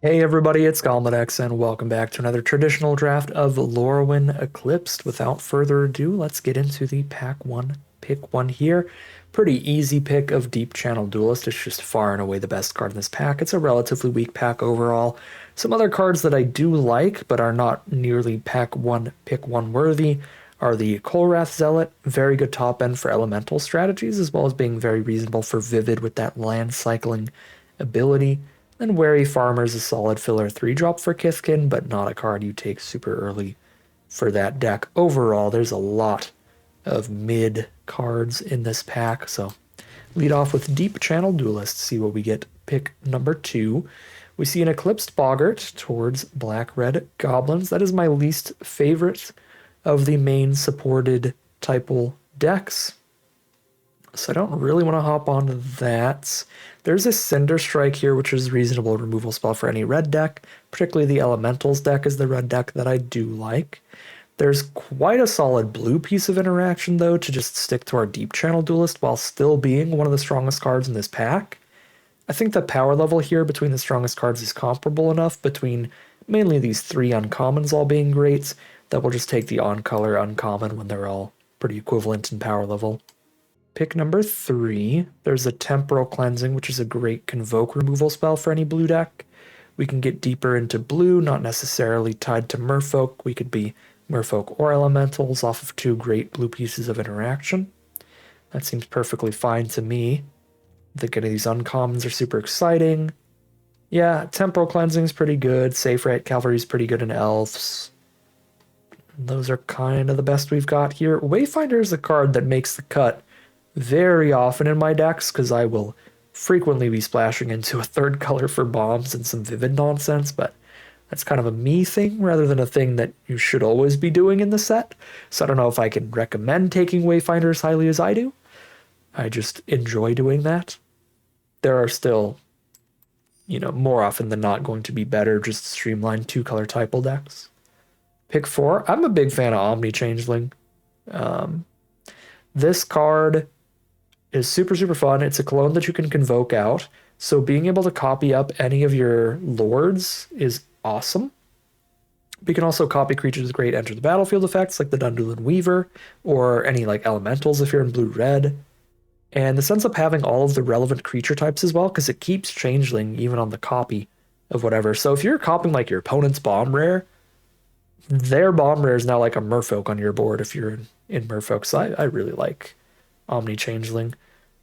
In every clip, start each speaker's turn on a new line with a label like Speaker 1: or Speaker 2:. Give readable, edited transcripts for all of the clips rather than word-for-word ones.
Speaker 1: Hey everybody, it's Galmadex, and welcome back to another traditional draft of Lorwyn Eclipsed. Without further ado, let's get into the pack one, pick one here. Pretty easy pick of Deep Channel Duelist. It's just far and away the best card in this pack. It's a relatively weak pack overall. Some other cards that I do like, but are not nearly pack one, pick one worthy, are the Kolrath Zealot, very good top end for elemental strategies, as well as being very reasonable for Vivid with that land cycling ability. Then Wary Farmer is a solid filler 3-drop for Kithkin, but not a card you take super early for that deck. Overall, there's a lot of mid cards in this pack, so lead off with Deep Channel Duelist, see what we get. Pick number 2. We see an Eclipsed Boggart towards Black-Red Goblins. That is my least favorite of the main supported typal decks. So I don't really want to hop onto that. There's a Cinder Strike here, which is a reasonable removal spell for any red deck. Particularly the Elementals deck is the red deck that I do like. There's quite a solid blue piece of interaction, though, to just stick to our Deep Channel Duelist while still being one of the strongest cards in this pack. I think the power level here between the strongest cards is comparable enough between mainly these three uncommons all being greats that we'll just take the on-color uncommon when they're all pretty equivalent in power level. Pick number 3, there's a Temporal Cleansing, which is a great Convoke removal spell for any blue deck. We can get deeper into blue, not necessarily tied to Merfolk. We could be Merfolk or Elementals off of 2 great blue pieces of interaction. That seems perfectly fine to me. I think any of these uncommons are super exciting. Yeah, Temporal Cleansing is pretty good. Safe Right Cavalry is pretty good in Elves. Those are kind of the best we've got here. Wayfinder is a card that makes the cut very often in my decks because I will frequently be splashing into a third color for bombs and some vivid nonsense, but that's kind of a me thing rather than a thing that you should always be doing in the set. So I don't know if I can recommend taking Wayfinder as highly as I do. I just enjoy doing that. There are still, more often than not going to be better just streamlined 2-color typal decks. Pick 4. I'm a big fan of Omni Changeling. This card is super, super fun. It's a clone that you can convoke out. So being able to copy up any of your lords is awesome. We can also copy creatures with great enter the battlefield effects like the Dundulin Weaver or any like elementals if you're in blue-red. And this ends up having all of the relevant creature types as well because it keeps changeling even on the copy of whatever. So if you're copying like your opponent's bomb rare, their bomb rare is now like a merfolk on your board if you're in merfolk. So I really like Omni Changeling.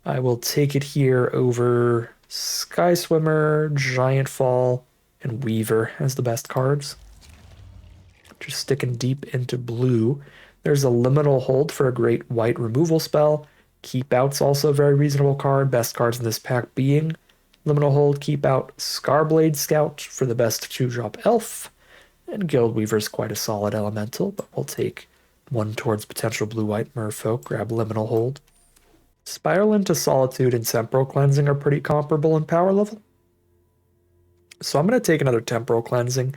Speaker 1: I will take it here over Sky Swimmer, Giant Fall, and Weaver as the best cards. Just sticking deep into blue. There's a Liminal Hold for a great white removal spell. Keep Out's also a very reasonable card. Best cards in this pack being Liminal Hold, Keep Out, Scarblade Scout for the best 2-drop elf. And Guild Weaver's quite a solid elemental, but we'll take one towards potential blue-white merfolk, grab Liminal Hold. Spiral into Solitude and Temporal Cleansing are pretty comparable in power level. So I'm going to take another Temporal Cleansing,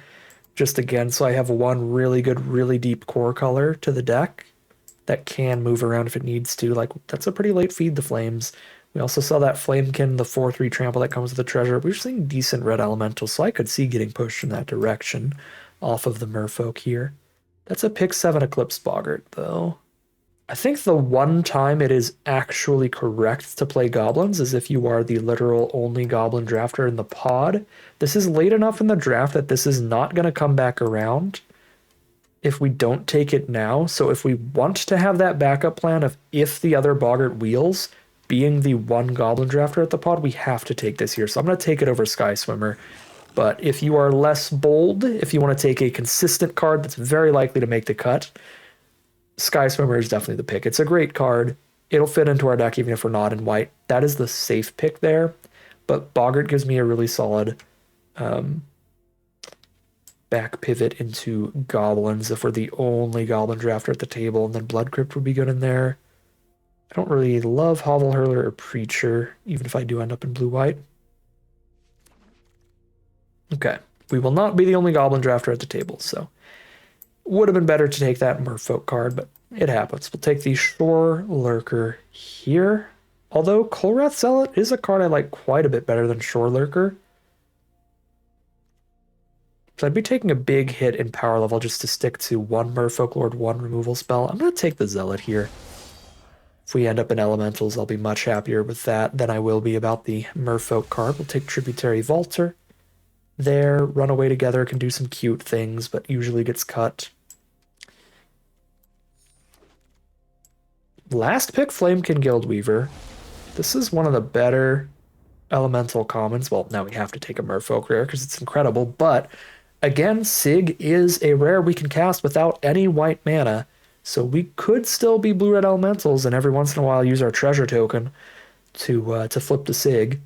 Speaker 1: just again, so I have one really good, really deep core color to the deck that can move around if it needs to. Like, that's a pretty late Feed the Flames. We also saw that Flamekin, the 4/3 trample that comes with the treasure. We're seeing decent red elementals, so I could see getting pushed in that direction off of the merfolk here. That's a pick 7 Eclipse Boggart, though. I think the one time it is actually correct to play goblins is if you are the literal only goblin drafter in the pod. This is late enough in the draft that this is not going to come back around if we don't take it now. So if we want to have that backup plan of if the other Boggart wheels, being the one goblin drafter at the pod, we have to take this here. So I'm going to take it over Sky Swimmer. But if you are less bold, if you want to take a consistent card that's very likely to make the cut, Sky Swimmer is definitely the pick. It's a great card. It'll fit into our deck even if we're not in white. That is the safe pick there. But Boggart gives me a really solid back pivot into goblins if we're the only goblin drafter at the table. And then Blood Crypt would be good in there. I don't really love Hovel Hurler or Preacher, even if I do end up in blue-white. Okay, we will not be the only goblin drafter at the table, so would have been better to take that merfolk card, but it happens. We'll take the Shore Lurker here. Although Kolrath Zealot is a card I like quite a bit better than Shore Lurker. So I'd be taking a big hit in power level just to stick to one Merfolk Lord, one removal spell. I'm going to take the Zealot here. If we end up in elementals, I'll be much happier with that than I will be about the Merfolk card. We'll take Tributary Vaulter. There, run away together, can do some cute things, but usually gets cut. Last pick, Flamekin Guildweaver. This is one of the better elemental commons. Well, now we have to take a Merfolk rare because it's incredible, but again, Sig is a rare we can cast without any white mana, so we could still be blue-red elementals and every once in a while use our treasure token to flip the Sig.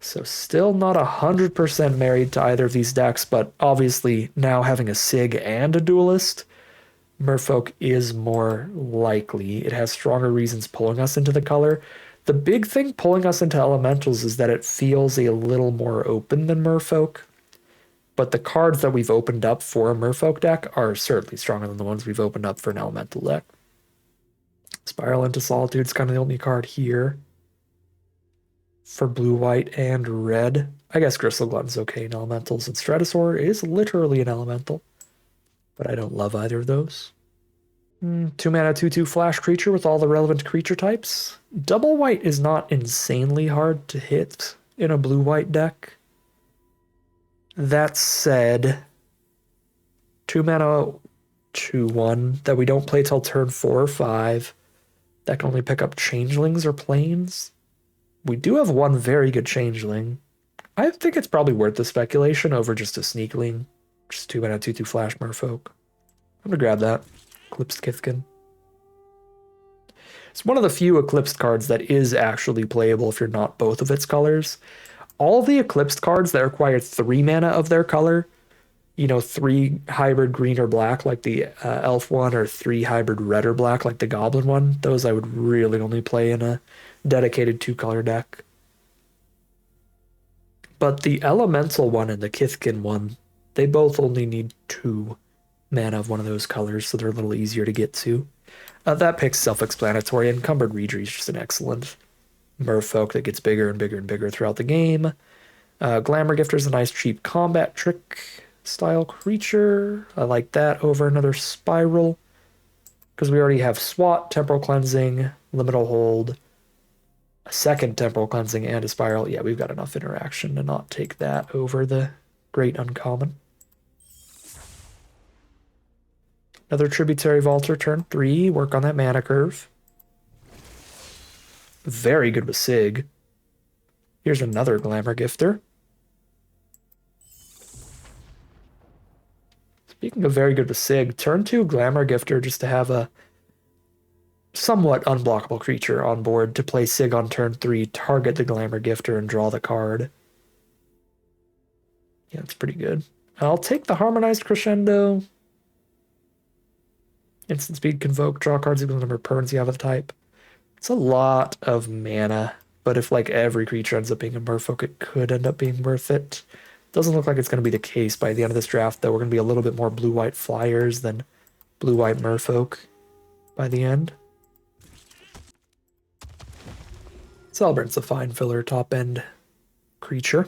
Speaker 1: So still not 100% married to either of these decks, but obviously now having a Sig and a Duelist, Merfolk is more likely. It has stronger reasons pulling us into the color. The big thing pulling us into elementals is that it feels a little more open than Merfolk. But the cards that we've opened up for a Merfolk deck are certainly stronger than the ones we've opened up for an elemental deck. Spiral into Solitude is kind of the only card here for blue, white, and red. I guess Gristle Glutton's okay in elementals, and Stratosaur is literally an elemental, but I don't love either of those. 2 mana, 2/2 flash creature with all the relevant creature types. Double white is not insanely hard to hit in a blue-white deck. That said, 2 mana, 2/1 that we don't play till turn 4 or 5 that can only pick up changelings or planes. We do have one very good changeling. I think it's probably worth the speculation over just a sneakling. Just 2 mana, 2/2 flash Merfolk. I'm gonna grab that. Eclipsed Kithkin. It's one of the few Eclipsed cards that is actually playable if you're not both of its colors. All the Eclipsed cards that require 3 mana of their color, 3 hybrid green or black like the elf one, or 3 hybrid red or black like the goblin one, those I would really only play in a dedicated 2-color deck. But the elemental one and the Kithkin one, they both only need 2 mana of one of those colors, so they're a little easier to get to. That pick's self-explanatory. Encumbered Reedry is just an excellent Merfolk that gets bigger and bigger and bigger throughout the game. Glamour Gifter is a nice cheap combat trick style creature. I like that over another Spiral, because we already have SWAT, Temporal Cleansing, Liminal Hold, a second Temporal Cleansing, and a Spiral. Yeah, we've got enough interaction to not take that over the Great Uncommon. Another Tributary Vaulter, turn 3. Work on that mana curve. Very good with Sig. Here's another Glamour Gifter. Speaking of very good with Sig, turn 2 Glamour Gifter just to have a somewhat unblockable creature on board to play Sig on turn 3, target the Glamour Gifter, and draw the card. Yeah, it's pretty good. I'll take the Harmonized Crescendo. Instant speed, convoke, draw cards equal to the number of permanents you have of the type. It's a lot of mana, but if like every creature ends up being a Merfolk, it could end up being worth it. Doesn't look like it's going to be the case by the end of this draft, though. We're going to be a little bit more blue-white flyers than blue-white Merfolk by the end. Celebrant's a fine filler top-end creature.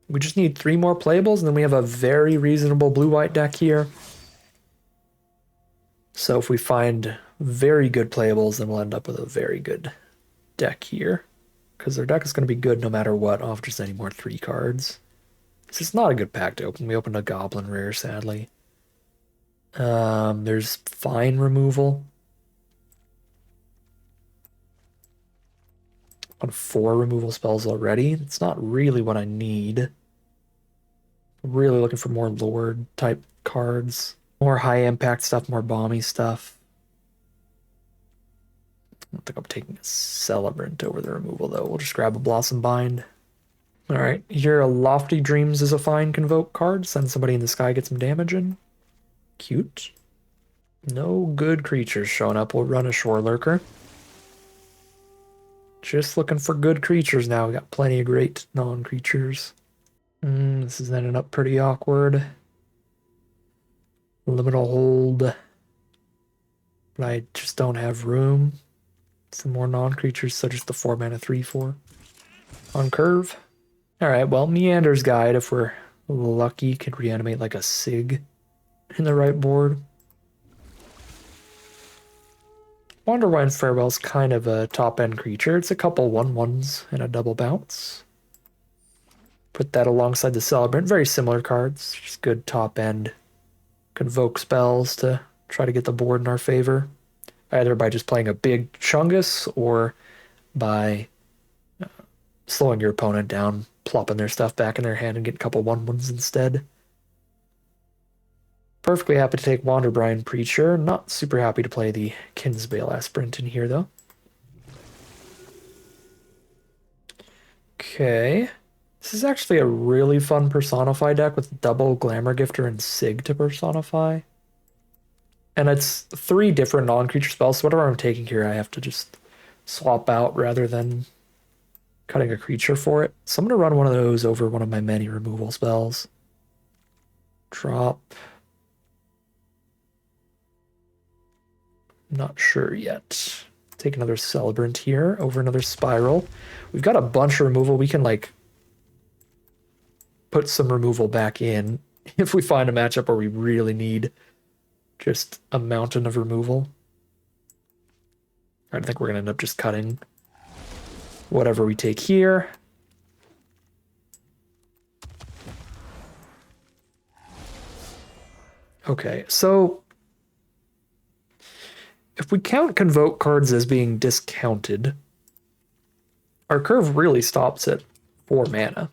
Speaker 1: We just need 3 more playables, and then we have a very reasonable blue-white deck here. So if we find very good playables, then we'll end up with a very good deck here. Because their deck is going to be good no matter what, off just any more 3 cards. This is not a good pack to open. We opened a Goblin rare, sadly. There's fine removal. On 4 removal spells already. It's not really what I need. I'm really looking for more Lord type cards. More high impact stuff, more bomby stuff. I don't think I'm taking a Celebrant over the removal though. We'll just grab a Blossom Bind. Alright, here a Lofty Dreams is a fine convoke card. Send somebody in the sky, get some damage in. Cute. No good creatures showing up. We'll run a Shore Lurker. Just looking for good creatures now. We got plenty of great non-creatures. This is ending up pretty awkward. Liminal Hold. But I just don't have room. Some more non-creatures, so just the 4 mana 3/4 on curve. Alright, well, Meander's Guide, if we're lucky, could reanimate like a Sig in the right board. Wanderwine Farewell's kind of a top-end creature. It's a couple 1/1s and a double bounce. Put that alongside the Celebrant. Very similar cards. Just good top-end convoke spells to try to get the board in our favor. Either by just playing a big Chungus or by slowing your opponent down, plopping their stuff back in their hand and getting a couple 1/1s instead. Perfectly happy to take Wanderbrine Preacher. Not super happy to play the Kinsbale Aspirant in here, though. Okay. This is actually a really fun Personify deck with double Glamour Gifter and Sig to Personify. And it's 3 different non-creature spells, so whatever I'm taking here, I have to just swap out rather than cutting a creature for it. So I'm going to run one of those over one of my many removal spells. Drop. Not sure yet. Take another Celebrant here over another Spiral. We've got a bunch of removal. We can, like, put some removal back in if we find a matchup where we really need just a mountain of removal. I think we're going to end up just cutting whatever we take here. Okay, so if we count Convoke cards as being discounted, our curve really stops at 4 mana.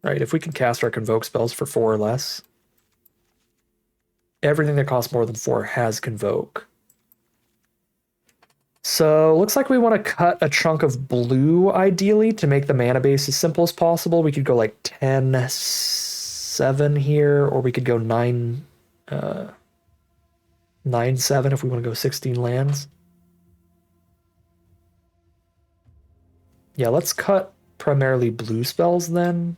Speaker 1: Right, if we can cast our Convoke spells for 4 or less, everything that costs more than 4 has Convoke. So looks like we want to cut a chunk of blue, ideally, to make the mana base as simple as possible. We could go like 10-7 here, or we could go 9-7 if we want to go 16 lands. Yeah, let's cut primarily blue spells then,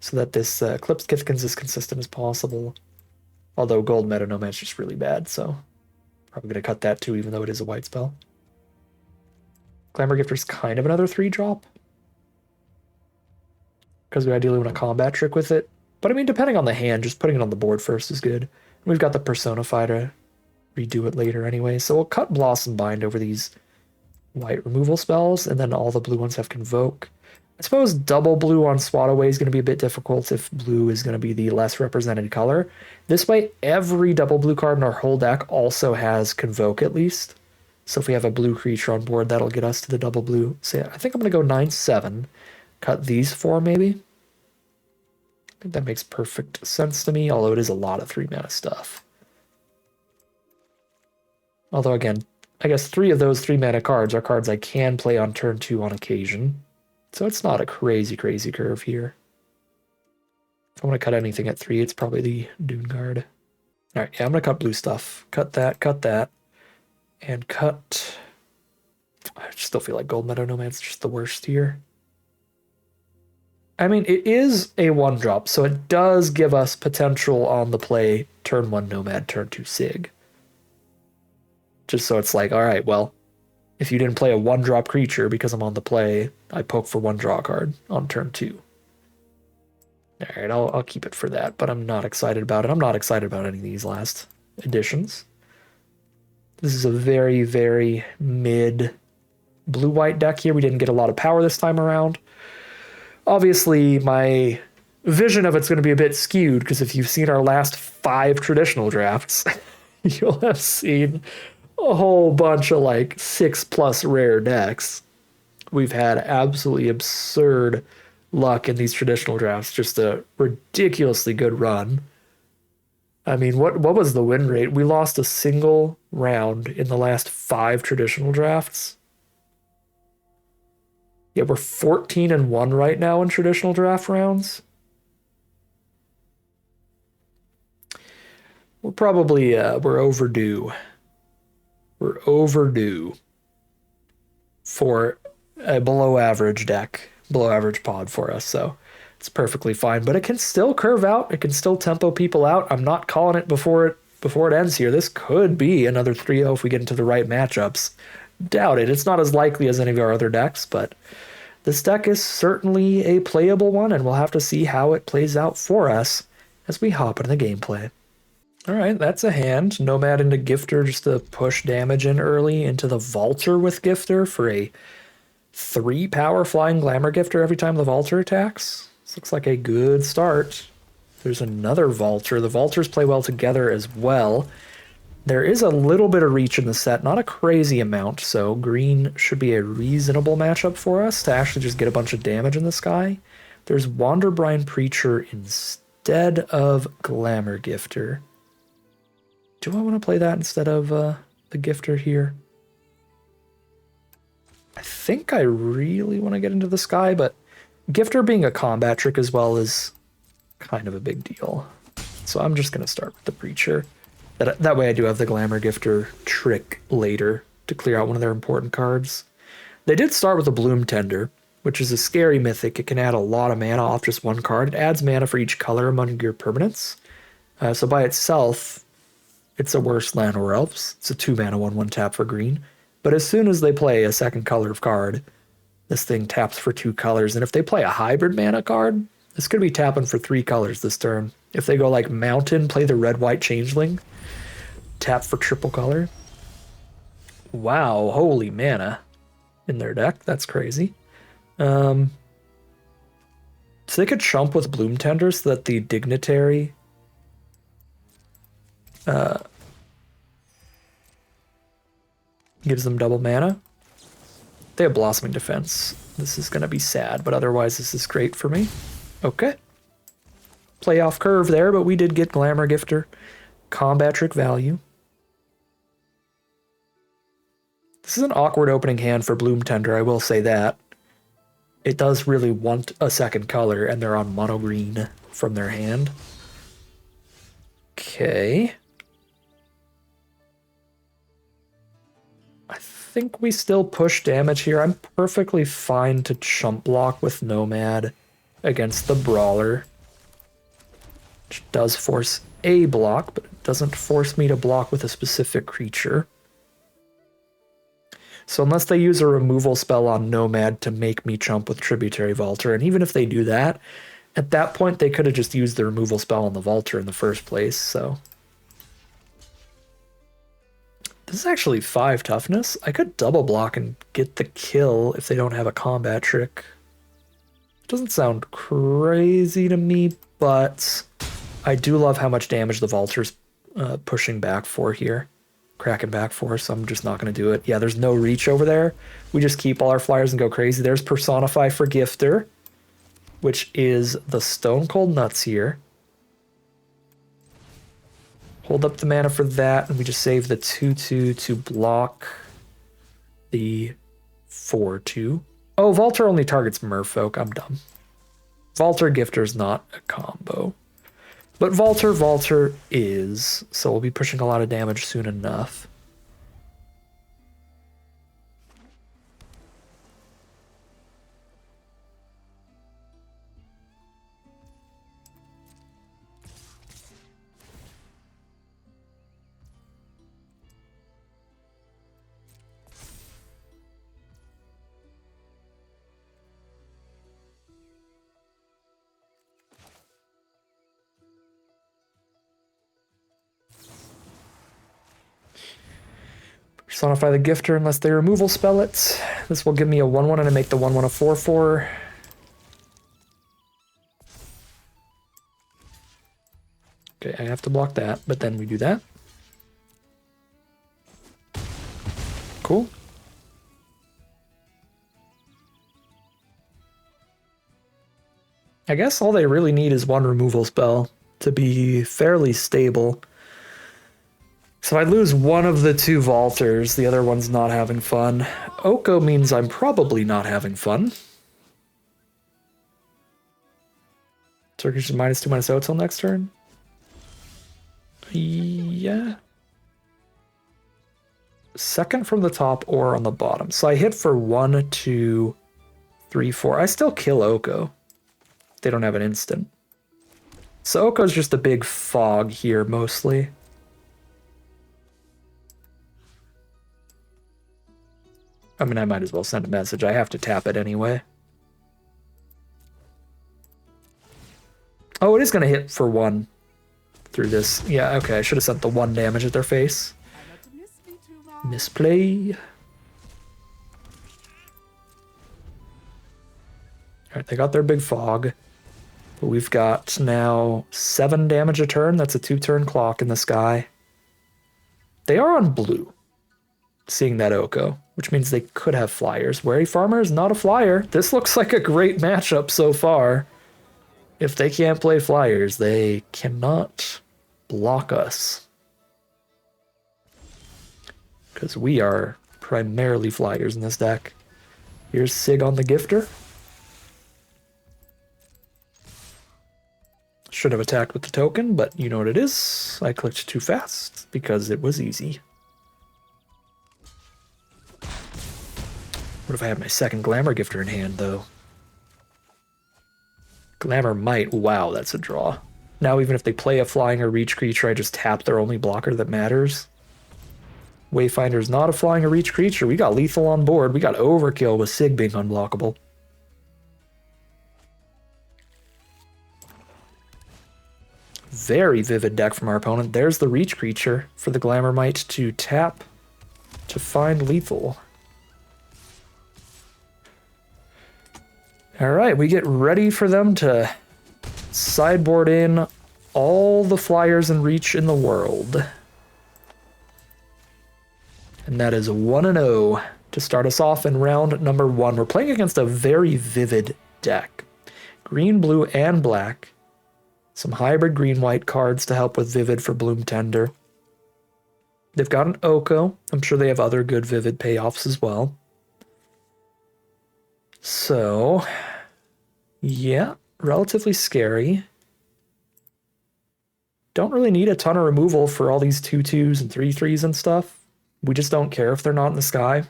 Speaker 1: so that this Eclipsed gets as consistent as possible. Although Gold Meadow Nomad's just really bad, so probably going to cut that too, even though it is a white spell. Glamour Gifter's kind of another 3-drop, because we ideally want a combat trick with it. But I mean, depending on the hand, just putting it on the board first is good. And we've got the Personify to redo it later anyway, so we'll cut Blossom Bind over these white removal spells, and then all the blue ones have Convoke. I suppose double blue on Swat Away is going to be a bit difficult if blue is going to be the less represented color. This way, every double blue card in our whole deck also has Convoke at least. So if we have a blue creature on board, that'll get us to the double blue. So yeah, I think I'm going to go 9-7. Cut these 4 maybe. I think that makes perfect sense to me, although it is a lot of 3 mana stuff. Although again, I guess 3 of those 3 mana cards are cards I can play on turn 2 on occasion. So it's not a crazy, crazy curve here. If I want to cut anything at 3, it's probably the Dune Guard. Alright, yeah, I'm going to cut blue stuff. Cut that, and cut... I still feel like Gold Meadow Nomad's just the worst here. I mean, it is a 1-drop, so it does give us potential on the play turn 1 Nomad, turn 2 Sig. Just so it's like, alright, well, if you didn't play a 1-drop creature because I'm on the play, I poke for 1 draw card on turn 2. Alright, I'll keep it for that, but I'm not excited about it. I'm not excited about any of these last additions. This is a very, very mid blue-white deck here. We didn't get a lot of power this time around. Obviously, my vision of it's going to be a bit skewed, because if you've seen our last 5 traditional drafts, you'll have seen a whole bunch of like 6+ rare decks. We've had absolutely absurd luck in these traditional drafts. Just a ridiculously good run. I mean, what was the win rate? We lost a single round in the last 5 traditional drafts. Yeah, we're 14-1 right now in traditional draft rounds. We're probably we're overdue. We're overdue for a below average deck, below average pod for us, so it's perfectly fine. But it can still curve out. It can still tempo people out. I'm not calling it before it ends here. This could be another 3-0 if we get into the right matchups. Doubt it. It's not as likely as any of our other decks, but this deck is certainly a playable one, and we'll have to see how it plays out for us as we hop into the gameplay. Alright, that's a hand. Nomad into Gifter just to push damage in early into the Vaulter with Gifter for a 3 power flying Glamour Gifter every time the Vaulter attacks. This looks like a good start. There's another Vaulter. The Vaulters play well together as well. There is a little bit of reach in the set, not a crazy amount, so green should be a reasonable matchup for us to actually just get a bunch of damage in the sky. There's Wanderbrine Preacher instead of Glamour Gifter. Do I want to play that instead of the Gifter here? I think I really want to get into the sky, but Gifter being a combat trick as well is kind of a big deal. So I'm just going to start with the Preacher. That way I do have the Glamour Gifter trick later to clear out one of their important cards. They did start with a Bloom Tender, which is a scary mythic. It can add a lot of mana off just one card. It adds mana for each color among your permanents. So by itself, it's a worse land or elves. It's a 2 mana 1/1 tap for green. But as soon as they play a second color of card, this thing taps for 2 colors. And if they play a hybrid mana card, it's going to be tapping for 3 colors this turn. If they go like Mountain, play the red-white Changeling, tap for triple color. Wow, holy mana in their deck. That's crazy. So they could chump with Bloom Tender so that the Dignitary gives them double mana. They have Blossoming Defense. This is going to be sad, but otherwise this is great for me. Okay. Play off curve there, but we did get Glamour Gifter. Combat trick value. This is an awkward opening hand for Bloom Tender, I will say that. It does really want a second color, and they're on mono green from their hand. Okay. I think we still push damage here. I'm perfectly fine to chump block with Nomad against the Brawler, which does force a block, but it doesn't force me to block with a specific creature. So unless they use a removal spell on Nomad to make me chump with Tributary Vaulter, and even if they do that, at that point they could have just used the removal spell on the Vaulter in the first place, so... This is actually 5 toughness. I could double block and get the kill if they don't have a combat trick. It doesn't sound crazy to me, but I do love how much damage the Vaulter's pushing back for here. Cracking back for, so I'm just not going to do it. Yeah, there's no reach over there. We just keep all our flyers and go crazy. There's Personify for Gifter, which is the Stone Cold Nuts here. Hold up the mana for that, and we just save the 2/2 to block the 4/2. Oh, Vaulter only targets Merfolk. I'm dumb. Vaulter Gifter's not a combo. But Vaulter is, so we'll be pushing a lot of damage soon enough. Personify the Gifter unless they removal spell it. This will give me a 1/1 and I make the 1/1 a 4/4. Okay, I have to block that, but then we do that. Cool. I guess all they really need is one removal spell to be fairly stable. So I lose one of the 2 Vaulters, the other one's not having fun. Oko means I'm probably not having fun. Turkish is -2/-0 till next turn? Yeah. Second from the top or on the bottom. So I hit for 1, 2, 3, 4. I still kill Oko. They don't have an instant. So Oko's just a big fog here, mostly. I mean, I might as well send a message. I have to tap it anyway. Oh, it is going to hit for 1 through this. Yeah, okay. I should have sent the 1 damage at their face. Misplay. Alright, they got their big fog. But we've got now 7 damage a turn. That's a 2-turn clock in the sky. They are on blue, seeing that Oko, which means they could have flyers. Wary Farmer is not a flyer. This looks like a great matchup so far. If they can't play flyers, they cannot block us. Because we are primarily flyers in this deck. Here's Sig on the Gifter. Should have attacked with the token, but you know what it is. I clicked too fast because it was easy. What if I had my second Glamour Gifter in hand, though? Glamour might. Wow, that's a draw. Now even if they play a flying or reach creature, I just tap their only blocker that matters. Wayfinder's not a flying or reach creature. We got lethal on board. We got overkill with Sig being unblockable. Very vivid deck from our opponent. There's the reach creature for the Glamour Might to tap to find lethal. Alright, we get ready for them to sideboard in all the flyers and reach in the world. And that is 1-0 to start us off in round number 1. We're playing against a very vivid deck. Green, blue, and black. Some hybrid green-white cards to help with Vivid for Bloom Tender. They've got an Oko. I'm sure they have other good Vivid payoffs as well. So, yeah, relatively scary. Don't really need a ton of removal for all these 2/2s and 3/3s and stuff. We just don't care if they're not in the sky.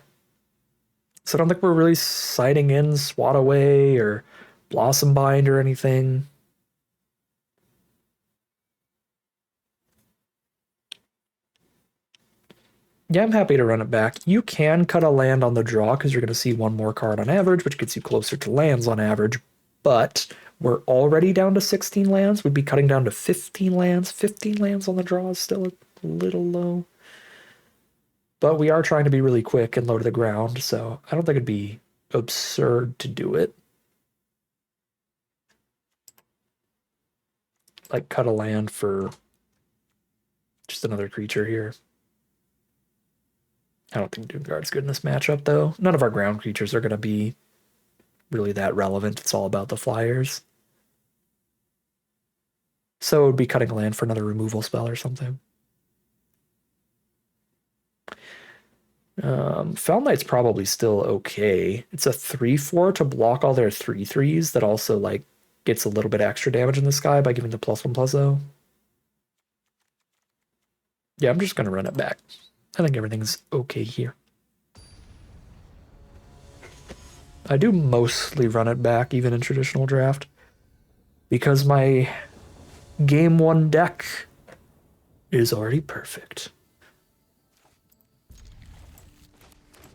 Speaker 1: So I don't think we're really siding in Swat Away or Blossom Bind or anything. Yeah, I'm happy to run it back. You can cut a land on the draw because you're going to see 1 more card on average, which gets you closer to lands on average. But we're already down to 16 lands. We'd be cutting down to 15 lands. 15 lands on the draw is still a little low. But we are trying to be really quick and low to the ground, so I don't think it'd be absurd to do it. Like, cut a land for just another creature here. I don't think Doomguard's good in this matchup, though. None of our ground creatures are going to be really that relevant. It's all about the flyers. So it would be cutting a land for another removal spell or something. Fel Knight's probably still okay. It's a 3/4 to block all their 3/3s that also, like, gets a little bit extra damage in the sky by giving the +1/+0. Yeah, I'm just going to run it back. I think everything's okay here. I do mostly run it back, even in traditional draft, because my game 1 deck is already perfect.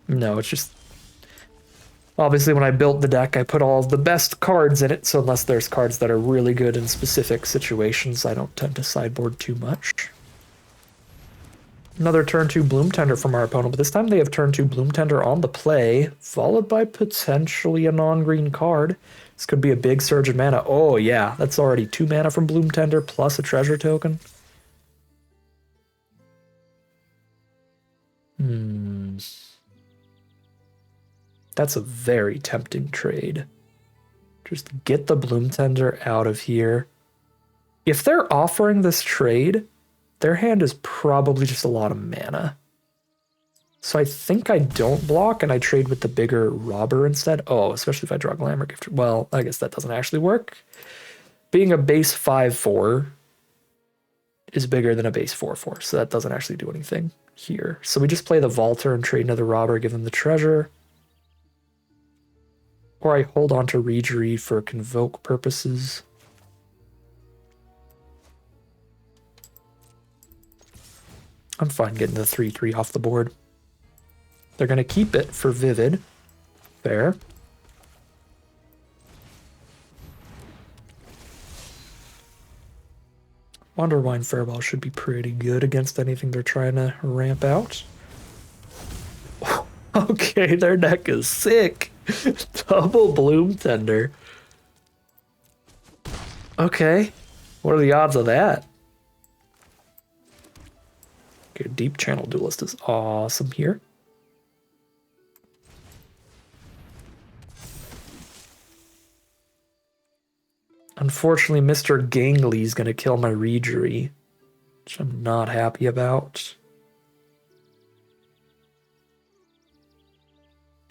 Speaker 1: No, it's just... Obviously, when I built the deck, I put all of the best cards in it, so unless there's cards that are really good in specific situations, I don't tend to sideboard too much. Another turn 2 Bloom Tender from our opponent, but this time they have turn 2 Bloom Tender on the play, followed by potentially a non-green card. This could be a big surge in mana. Oh yeah, that's already 2 mana from Bloom Tender plus a treasure token. That's a very tempting trade. Just get the Bloom Tender out of here. If they're offering this trade, their hand is probably just a lot of mana. So I think I don't block and I trade with the bigger Robber instead. Oh, especially if I draw Glamour Gifter. Well, I guess that doesn't actually work. Being a base 5/4 is bigger than a base 4/4, so that doesn't actually do anything here. So we just play the Vaulter and trade another Robber, give them the treasure. Or I hold on to Reejerey for Convoke purposes. I'm fine getting the 3/3 off the board. They're going to keep it for Vivid. Fair. Wonderwine Farewell should be pretty good against anything they're trying to ramp out. Okay, their deck is sick. Double Bloom Tender. Okay, what are the odds of that? Okay, Deep Channel Duelist is awesome here. Unfortunately, Mr. Gangly is going to kill my Reejerey, which I'm not happy about.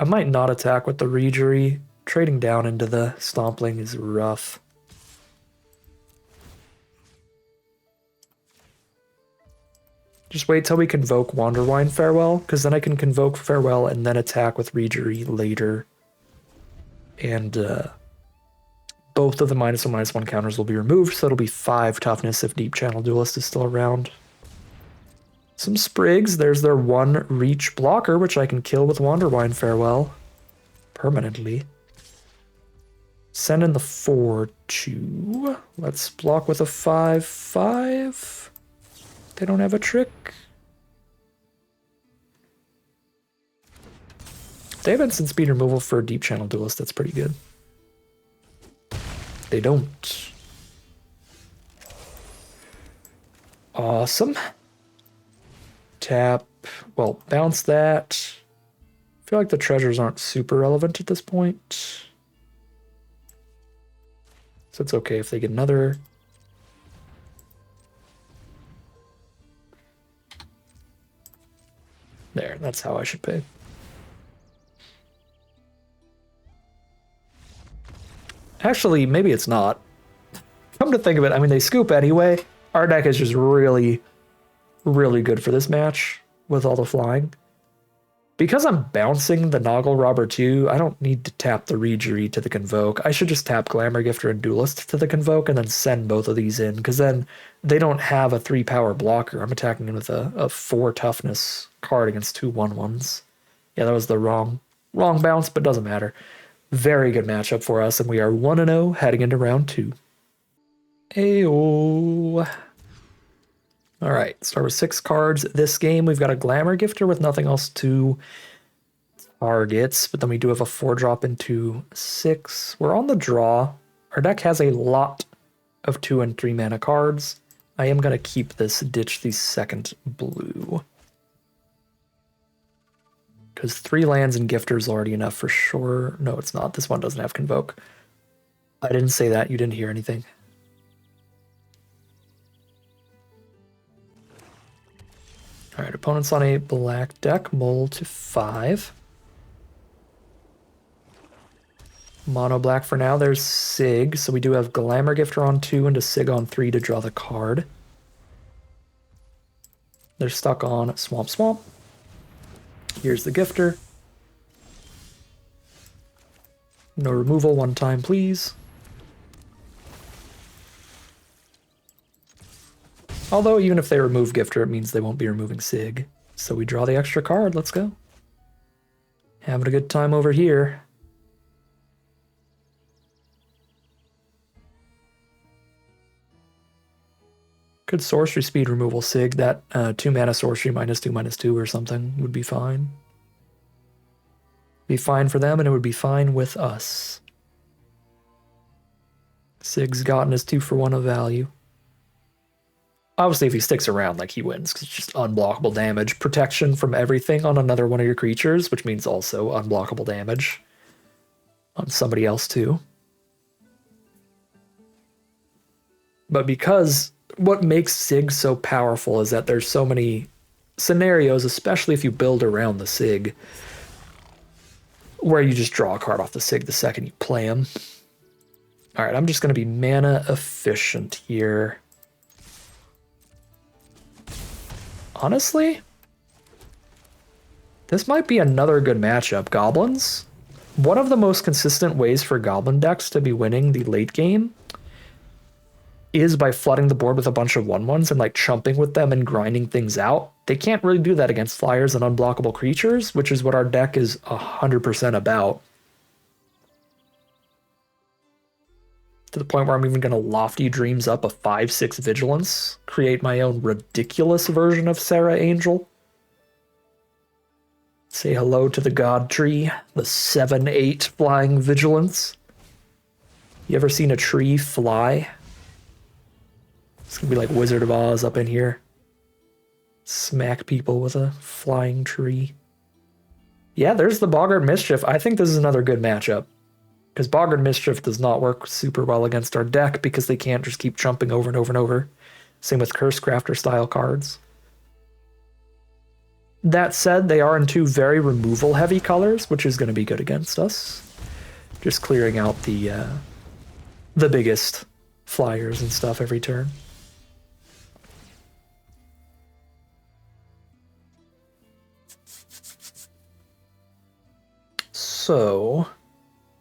Speaker 1: I might not attack with the Reejerey. Trading down into the Stompling is rough. Just wait till we convoke Wanderwine Farewell, because then I can convoke Farewell and then attack with Reejerey later. And both of the -1/-1 counters will be removed, so it'll be 5 toughness if Deep Channel Duelist is still around. Some Sprigs. There's their 1 reach blocker, which I can kill with Wanderwine Farewell permanently. Send in the 4/2. Let's block with a 5/5. They don't have a trick. They have instant speed removal for Deep Channel Duelist. That's pretty good. They don't. Awesome. Tap. Well, bounce that. I feel like the treasures aren't super relevant at this point. So it's okay if they get another. There, that's how I should pay. Actually, maybe it's not. Come to think of it, I mean, they scoop anyway. Our deck is just really, really good for this match with all the flying. Because I'm bouncing the Noggle Robber 2, I don't need to tap the Reejerey to the Convoke. I should just tap Glamour Gifter and Duelist to the Convoke and then send both of these in, because then they don't have a 3-power blocker. I'm attacking them with a 4 toughness card against 2 1/1s. Yeah, that was the wrong bounce, but doesn't matter. Very good matchup for us, and we are 1-0 heading into round 2. Ayo. All right, start with 6 cards. This game, we've got a Glamour Gifter with nothing else to targets, but then we do have a 4-drop into 6. We're on the draw. Our deck has a lot of 2 and 3 mana cards. I am going to keep this, ditch the second blue. Because 3 lands and Gifter is already enough for sure. No, it's not. This one doesn't have Convoke. I didn't say that. You didn't hear anything. All right, opponent's on a black deck. Mull to 5. Mono black for now. There's Sig. So we do have Glamour Gifter on 2 and a Sig on 3 to draw the card. They're stuck on Swamp. Here's the Gifter. No removal, 1 time, please. Although, even if they remove Gifter, it means they won't be removing Sig. So we draw the extra card. Let's go. Having a good time over here. Good sorcery speed removal Sig. That 2 mana sorcery -2/-2 or something would be fine. Be fine for them, and it would be fine with us. Sig's gotten his 2-for-1 of value. Obviously, if he sticks around, like, he wins, because it's just unblockable damage. Protection from everything on another one of your creatures, which means also unblockable damage on somebody else, too. But because what makes Sig so powerful is that there's so many scenarios, especially if you build around the Sig, where you just draw a card off the Sig the second you play him. All right, I'm just going to be mana efficient here. Honestly, this might be another good matchup. Goblins, one of the most consistent ways for Goblin decks to be winning the late game is by flooding the board with a bunch of 1/1s and like chumping with them and grinding things out. They can't really do that against flyers and unblockable creatures, which is what our deck is 100% about. To the point where I'm even going to Lofty Dreams up a 5/6 Vigilance, create my own ridiculous version of Sarah Angel. Say hello to the God Tree, the 7/8 flying Vigilance. You ever seen a tree fly? It's gonna be like Wizard of Oz up in here. Smack people with a flying tree. Yeah, there's the Boggart Mischief. I think this is another good matchup. Because Boggart Mischief does not work super well against our deck because they can't just keep jumping over and over and over. Same with Cursecrafter style cards. That said, they are in two very removal heavy colors, which is going to be good against us. Just clearing out the biggest flyers and stuff every turn. So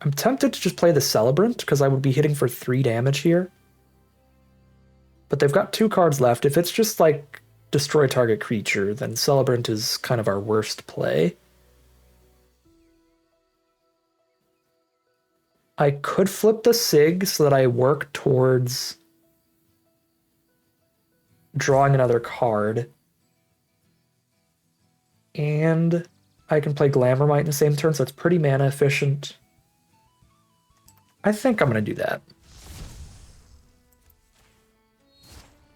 Speaker 1: I'm tempted to just play the Celebrant because I would be hitting for 3 damage here. But they've got 2 cards left. If it's just like destroy target creature, then Celebrant is kind of our worst play. I could flip the Sig so that I work towards drawing another card. And I can play Glamourmite in the same turn, so it's pretty mana efficient. I think I'm going to do that.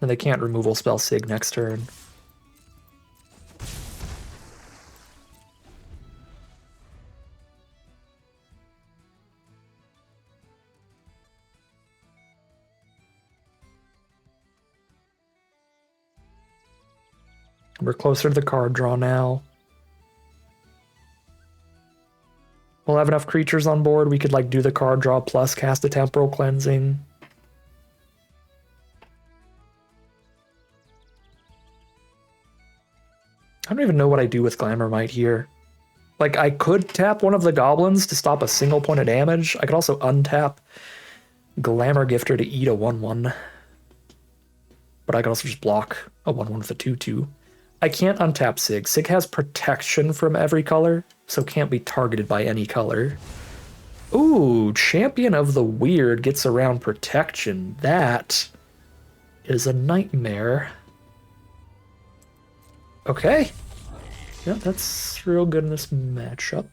Speaker 1: And they can't removal spell Sig next turn. We're closer to the card draw now. We'll have enough creatures on board. We could like do the card draw plus cast a Temporal Cleansing. I don't even know what I do with Glamourmite here. Like, I could tap one of the goblins to stop a single point of damage. I could also untap Glamour Gifter to eat a 1/1. But I could also just block a 1/1 with a 2/2. I can't untap Sig. Sig has protection from every color, so can't be targeted by any color. Ooh, Champion of the Weird gets around protection. That is a nightmare. Okay. Yeah, that's real good in this matchup.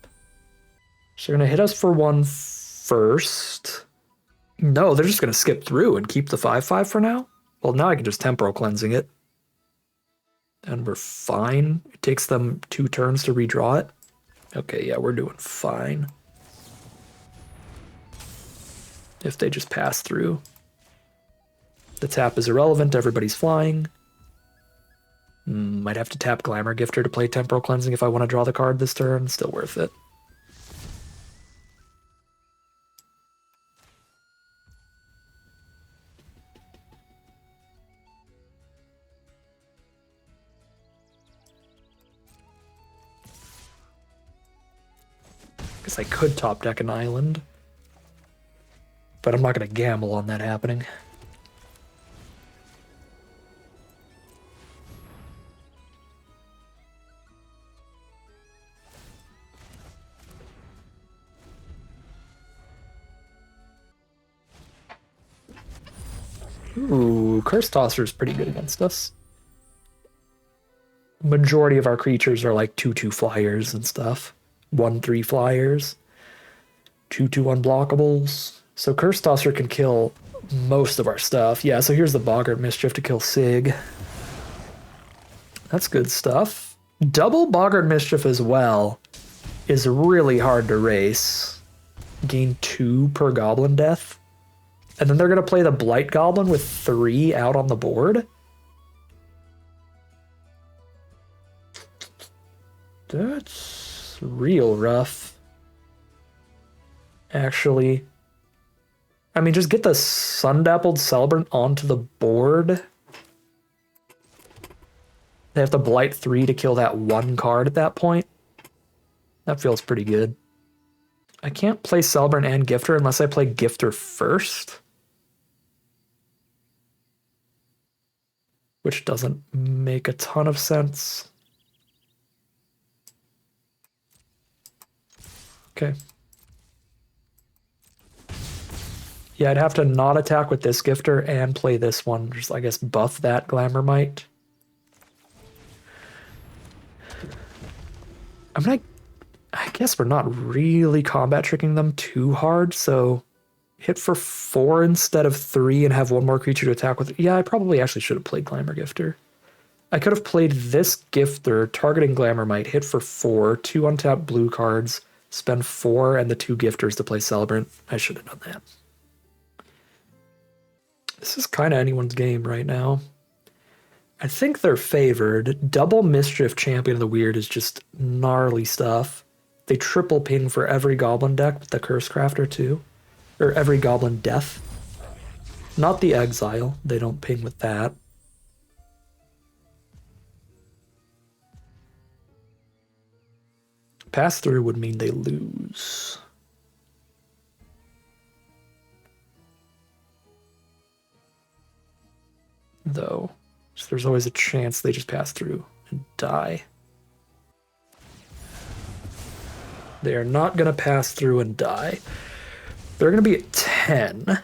Speaker 1: So they're going to hit us for 1 first. No, they're just going to skip through and keep the 5/5 for now? Well, now I can just Temporal Cleansing it. And we're fine. It takes them 2 turns to redraw it. Okay, yeah, we're doing fine. If they just pass through. The tap is irrelevant, everybody's flying. Might have to tap Glamour Gifter to play Temporal Cleansing if I want to draw the card this turn. Still worth it. Guess I could top deck an island. But I'm not going to gamble on that happening. Ooh, Curse Tosser is pretty good against us. Majority of our creatures are like 2/2 flyers and stuff. 1/3 flyers. 2/2 unblockables. So Curse Tosser can kill most of our stuff. Yeah, so here's the Boggart Mischief to kill Sig. That's good stuff. Double Boggart Mischief as well is really hard to race. Gain 2 per Goblin Death. And then they're going to play the Blight Goblin with 3 out on the board. That's real rough. Actually. I mean, just get the Sundappled Celebrant onto the board. They have to Blight 3 to kill that 1 card at that point. That feels pretty good. I can't play Celebrant and Gifter unless I play Gifter first. which doesn't make a ton of sense. Okay. Yeah, I'd have to not attack with this gifter and play this one. Just, I guess, buff that Glamour Might. I guess we're not really combat tricking them too hard, so hit for 4 instead of 3 and have one more creature to attack with. Yeah, I probably actually should have played Glamour Gifter. I could have played this gifter, targeting Glamour Might, hit for 4, 2 untapped blue cards, spend 4 and the 2 gifters to play Celebrant. I should have done that. This is kind of anyone's game right now. I think they're favored. Double Mischief Champion of the Weird is just gnarly stuff. They triple ping for every Goblin deck with the Curse Crafter too. Or every Goblin Death. Not the Exile. They don't ping with that. Pass through would mean they lose. Though, so there's always a chance they just pass through and die. They are not going to pass through and die. They're going to be at 10.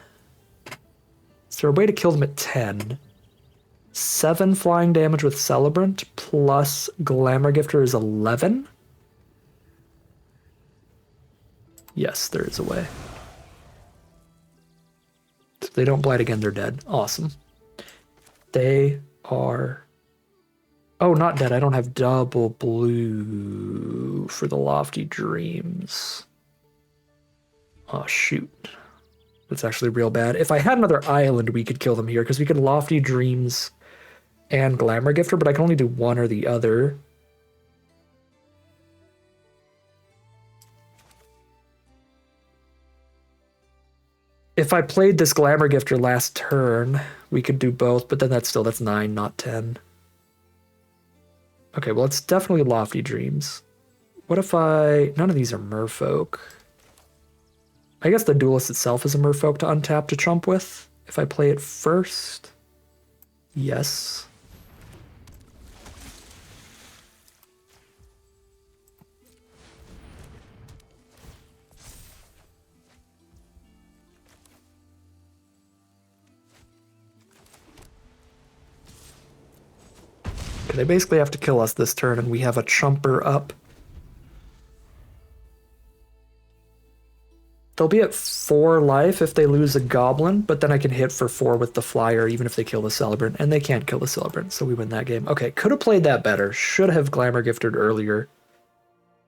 Speaker 1: Is there a way to kill them at 10? 7 flying damage with Celebrant plus Glamour Gifter is 11? Yes, there is a way. If they don't blight again, they're dead. Awesome. They are... Oh, not dead. I don't have double blue for the Lofty Dreams. Oh, shoot. That's actually real bad. If I had another island, we could kill them here, because we could Lofty Dreams and Glamour Gifter, but I can only do one or the other. If I played this Glamour Gifter last turn, we could do both, but then that's 9, not 10. Okay, well, it's definitely Lofty Dreams. What if none of these are Merfolk. I guess the Duelist itself is a Merfolk to untap to chump with. If I play it first, yes. They basically have to kill us this turn, and we have a chumper up. They'll be at 4 life if they lose a Goblin, but then I can hit for 4 with the Flyer, even if they kill the Celebrant, and they can't kill the Celebrant, so we win that game. Okay, could have played that better. Should have Glamour Gifted earlier,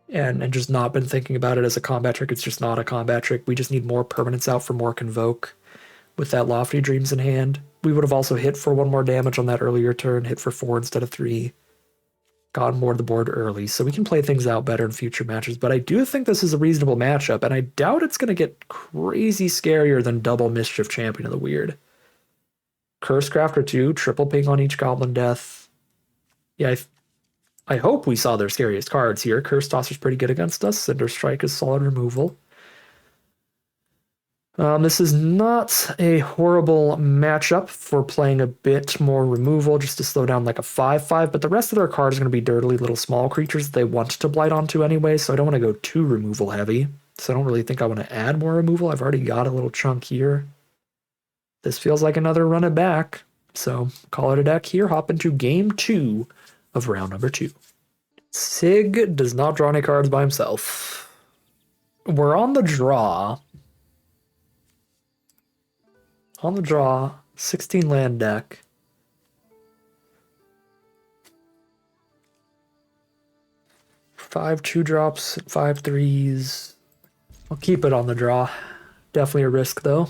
Speaker 1: and just not been thinking about it as a combat trick. It's just not a combat trick. We just need more permanents out for more Convoke with that Lofty Dreams in hand. We would have also hit for 1 more damage on that earlier turn, hit for 4 instead of 3. Gotten more to the board early, so we can play things out better in future matches. But I do think this is a reasonable matchup, and I doubt it's going to get crazy scarier than Double Mischief Champion of the Weird. Curse Crafter 2, triple ping on each Goblin Death. Yeah, I hope we saw their scariest cards here. Curse Tosser's pretty good against us. Cinder Strike is solid removal. This is not a horrible matchup for playing a bit more removal, just to slow down like a 5/5, but the rest of their cards are going to be dirtily little small creatures that they want to blight onto anyway, so I don't want to go too removal heavy. So I don't really think I want to add more removal. I've already got a little chunk here. This feels like another run it back. So call it a deck here. Hop into game 2 of round number 2. Sig does not draw any cards by himself. We're on the draw. On the draw, 16 land deck. Five 2-drops, 5 3s. I'll keep it on the draw. Definitely a risk though.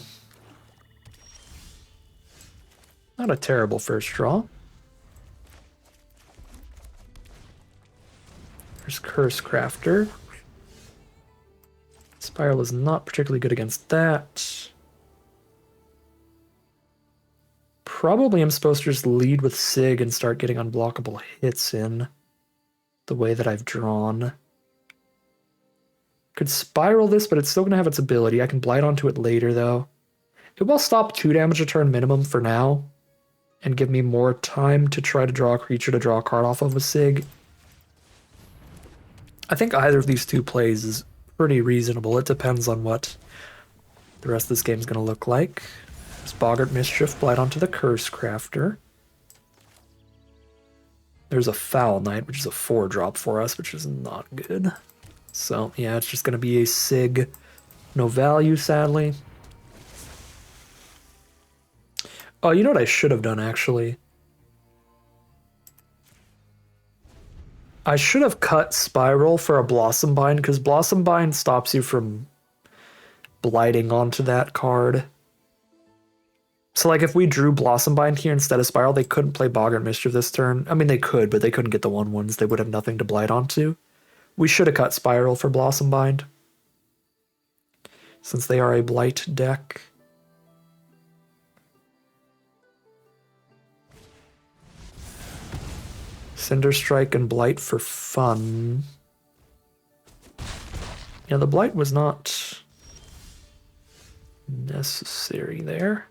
Speaker 1: Not a terrible first draw. There's Curse Crafter. Spiral is not particularly good against that. Probably I'm supposed to just lead with Sig and start getting unblockable hits in the way that I've drawn. Could Spiral this, but it's still going to have its ability. I can blight onto it later, though. It will stop 2 damage a turn minimum for now. and give me more time to try to draw a creature to draw a card off of a Sig. I think either of these two plays is pretty reasonable. It depends on what the rest of this game is going to look like. There's Boggart Mischief, Blight onto the Curse Crafter. There's a Foul Knight, which is a 4-drop for us, which is not good. So, yeah, it's just going to be a Sig. No value, sadly. Oh, you know what I should have done, actually? I should have cut Spiral for a Blossom Bind, because Blossom Bind stops you from blighting onto that card. So, like, if we drew Blossom Bind here instead of Spiral, they couldn't play Boggart Mischief this turn. I mean, they could, but they couldn't get the 1/1s. They would have nothing to blight onto. We should have cut Spiral for Blossom Bind, since they are a blight deck. Cinder Strike and Blight for fun. Yeah, the Blight was not necessary there.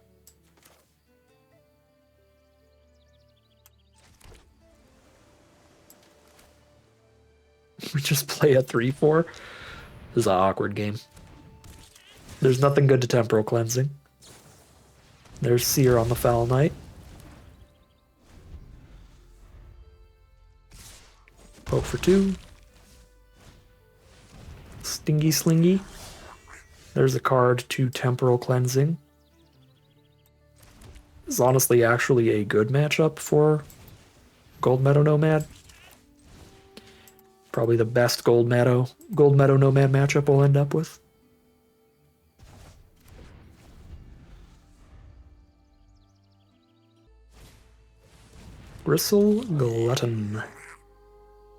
Speaker 1: We just play a 3/4. This is an awkward game. There's nothing good to Temporal Cleansing. There's Seer on the Foul Knight. Poke for 2. Stingy Slingy. There's a card to Temporal Cleansing. This is honestly actually a good matchup for Gold Meadow Nomad. Probably the best Gold Meadow Nomad matchup we'll end up with. Gristle Glutton.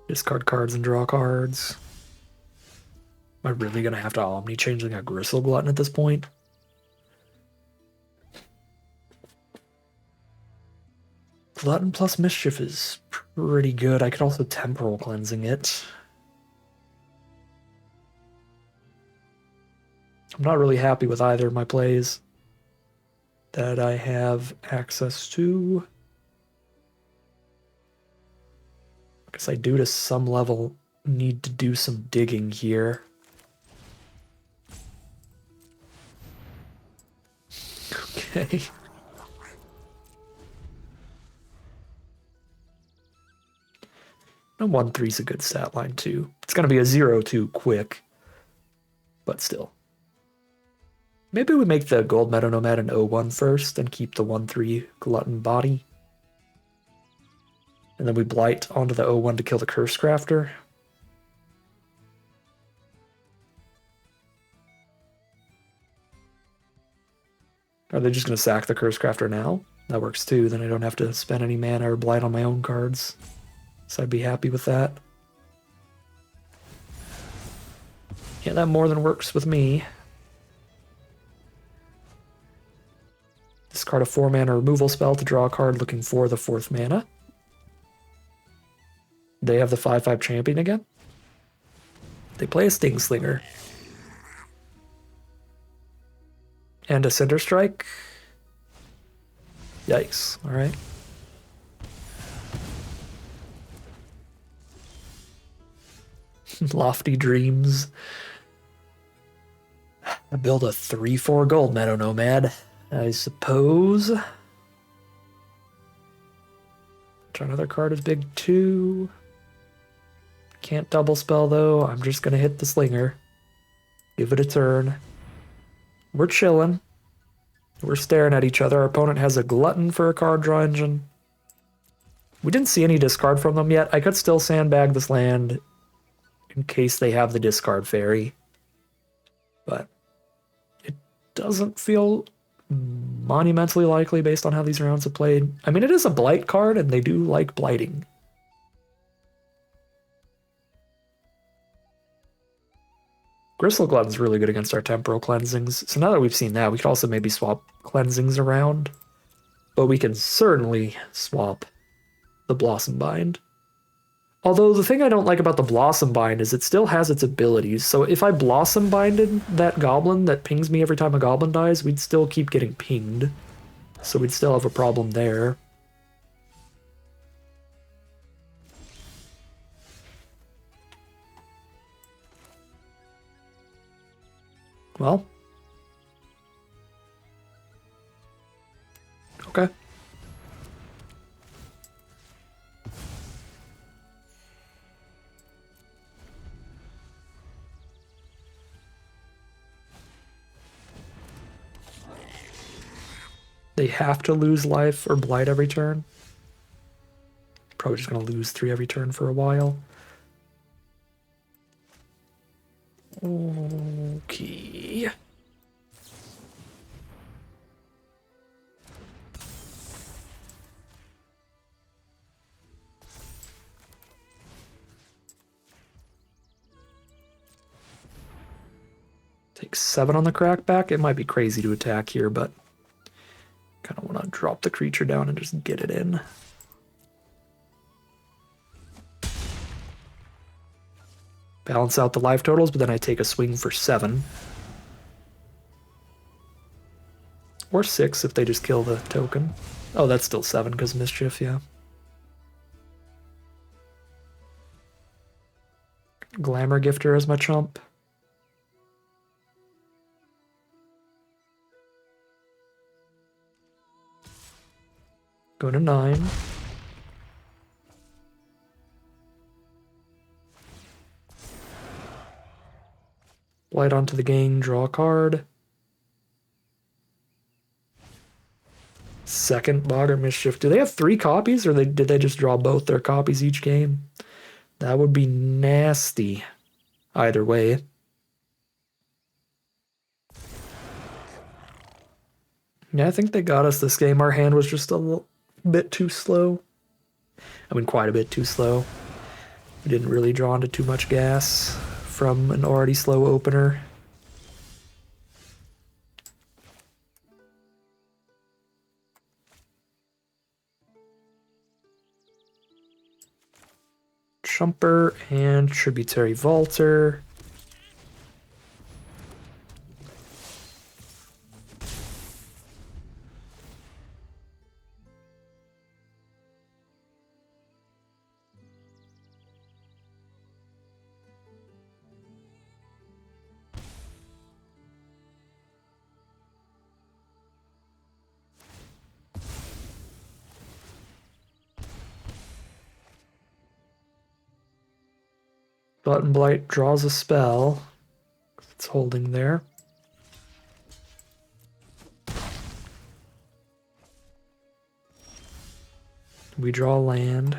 Speaker 1: Discard cards and draw cards. Am I really gonna have to Omni-change like a Gristle Glutton at this point? Glutton plus Mischief is pretty good. I could also Temporal Cleansing it. I'm not really happy with either of my plays that I have access to. I guess I do to some level need to do some digging here. Okay. And 1/3 is a good stat line too. It's gonna be a 0/2 quick, but still. Maybe we make the Gold Meadow Nomad an 0/1 first and keep the 1/3 Glutton body. And then we blight onto the 0/1 to kill the Curse Crafter. Are they just going to sack the Curse Crafter now? That works too, then I don't have to spend any mana or blight on my own cards. So I'd be happy with that. Yeah, that more than works with me. Discard a 4-mana removal spell to draw a card looking for the 4th mana. They have the 5/5 champion again. They play a Sting Slinger. And a Cinder Strike. Yikes, alright. Lofty Dreams. I build a 3/4 Gold Meadow Nomad, I suppose. Try another card is big too. Can't double spell though. I'm just gonna hit the Slinger. Give it a turn. We're chilling. We're staring at each other. Our opponent has a Glutton for a card draw engine. We didn't see any discard from them yet. I could still sandbag this land in case they have the discard fairy. But it doesn't feel monumentally likely based on how these rounds have played. I mean, it is a blight card, and they do like blighting. Gristle Glutton's really good against our Temporal Cleansings. So now that we've seen that, we could also maybe swap Cleansings around. But we can certainly swap the Blossom Bind. Although the thing I don't like about the Blossom Bind is it still has its abilities. So if I Blossom Binded that goblin that pings me every time a goblin dies, we'd still keep getting pinged. So we'd still have a problem there. Well. Okay. They have to lose life or blight every turn. Probably just going to lose 3 every turn for a while. Okay. Take 7 on the crackback. It might be crazy to attack here, but kind of want to drop the creature down and just get it in. Balance out the life totals, but then I take a swing for 7. Or 6 if they just kill the token. Oh, that's still 7 because mischief, yeah. Glamour Gifter as my chump. Go to 9. Blight onto the gang, draw a card. Second Boggart Mischief. Do they have 3 copies, or did they just draw both their copies each game? That would be nasty. Either way. Yeah, I think they got us this game. Our hand was just a little bit too slow. I mean, quite a bit too slow. We didn't really draw into too much gas from an already slow opener. Chumper and Tributary Vaulter. Button Blight draws a spell. It's holding there. We draw land.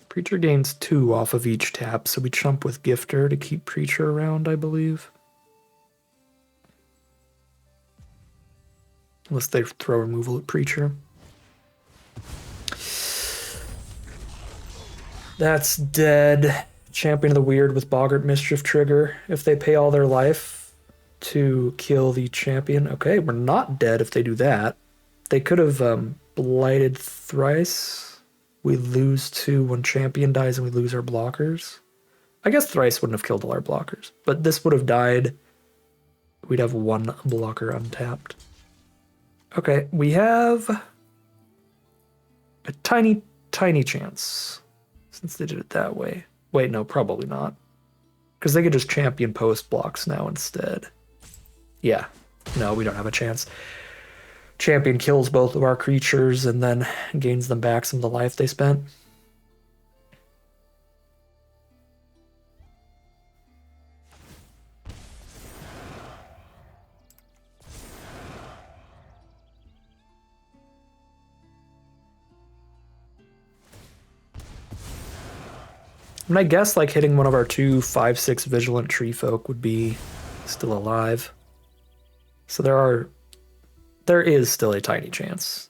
Speaker 1: Preacher gains 2 off of each tap, so we chump with Gifter to keep Preacher around, I believe. Unless they throw removal at Preacher. That's dead. Champion of the Weird with Boggart Mischief trigger. If they pay all their life to kill the champion. Okay, we're not dead if they do that. They could have blighted thrice. We lose 2 when champion dies and we lose our blockers. I guess thrice wouldn't have killed all our blockers, but this would have died. We'd have 1 blocker untapped. Okay, we have a tiny, tiny chance since they did it that way. Wait, no, probably not. Because they could just champion post blocks now instead. Yeah, no, we don't have a chance. Champion kills both of our creatures and then gains them back some of the life they spent. And I guess like hitting one of our 2 5/6 Vigilant Tree Folk would be still alive. So there is still a tiny chance.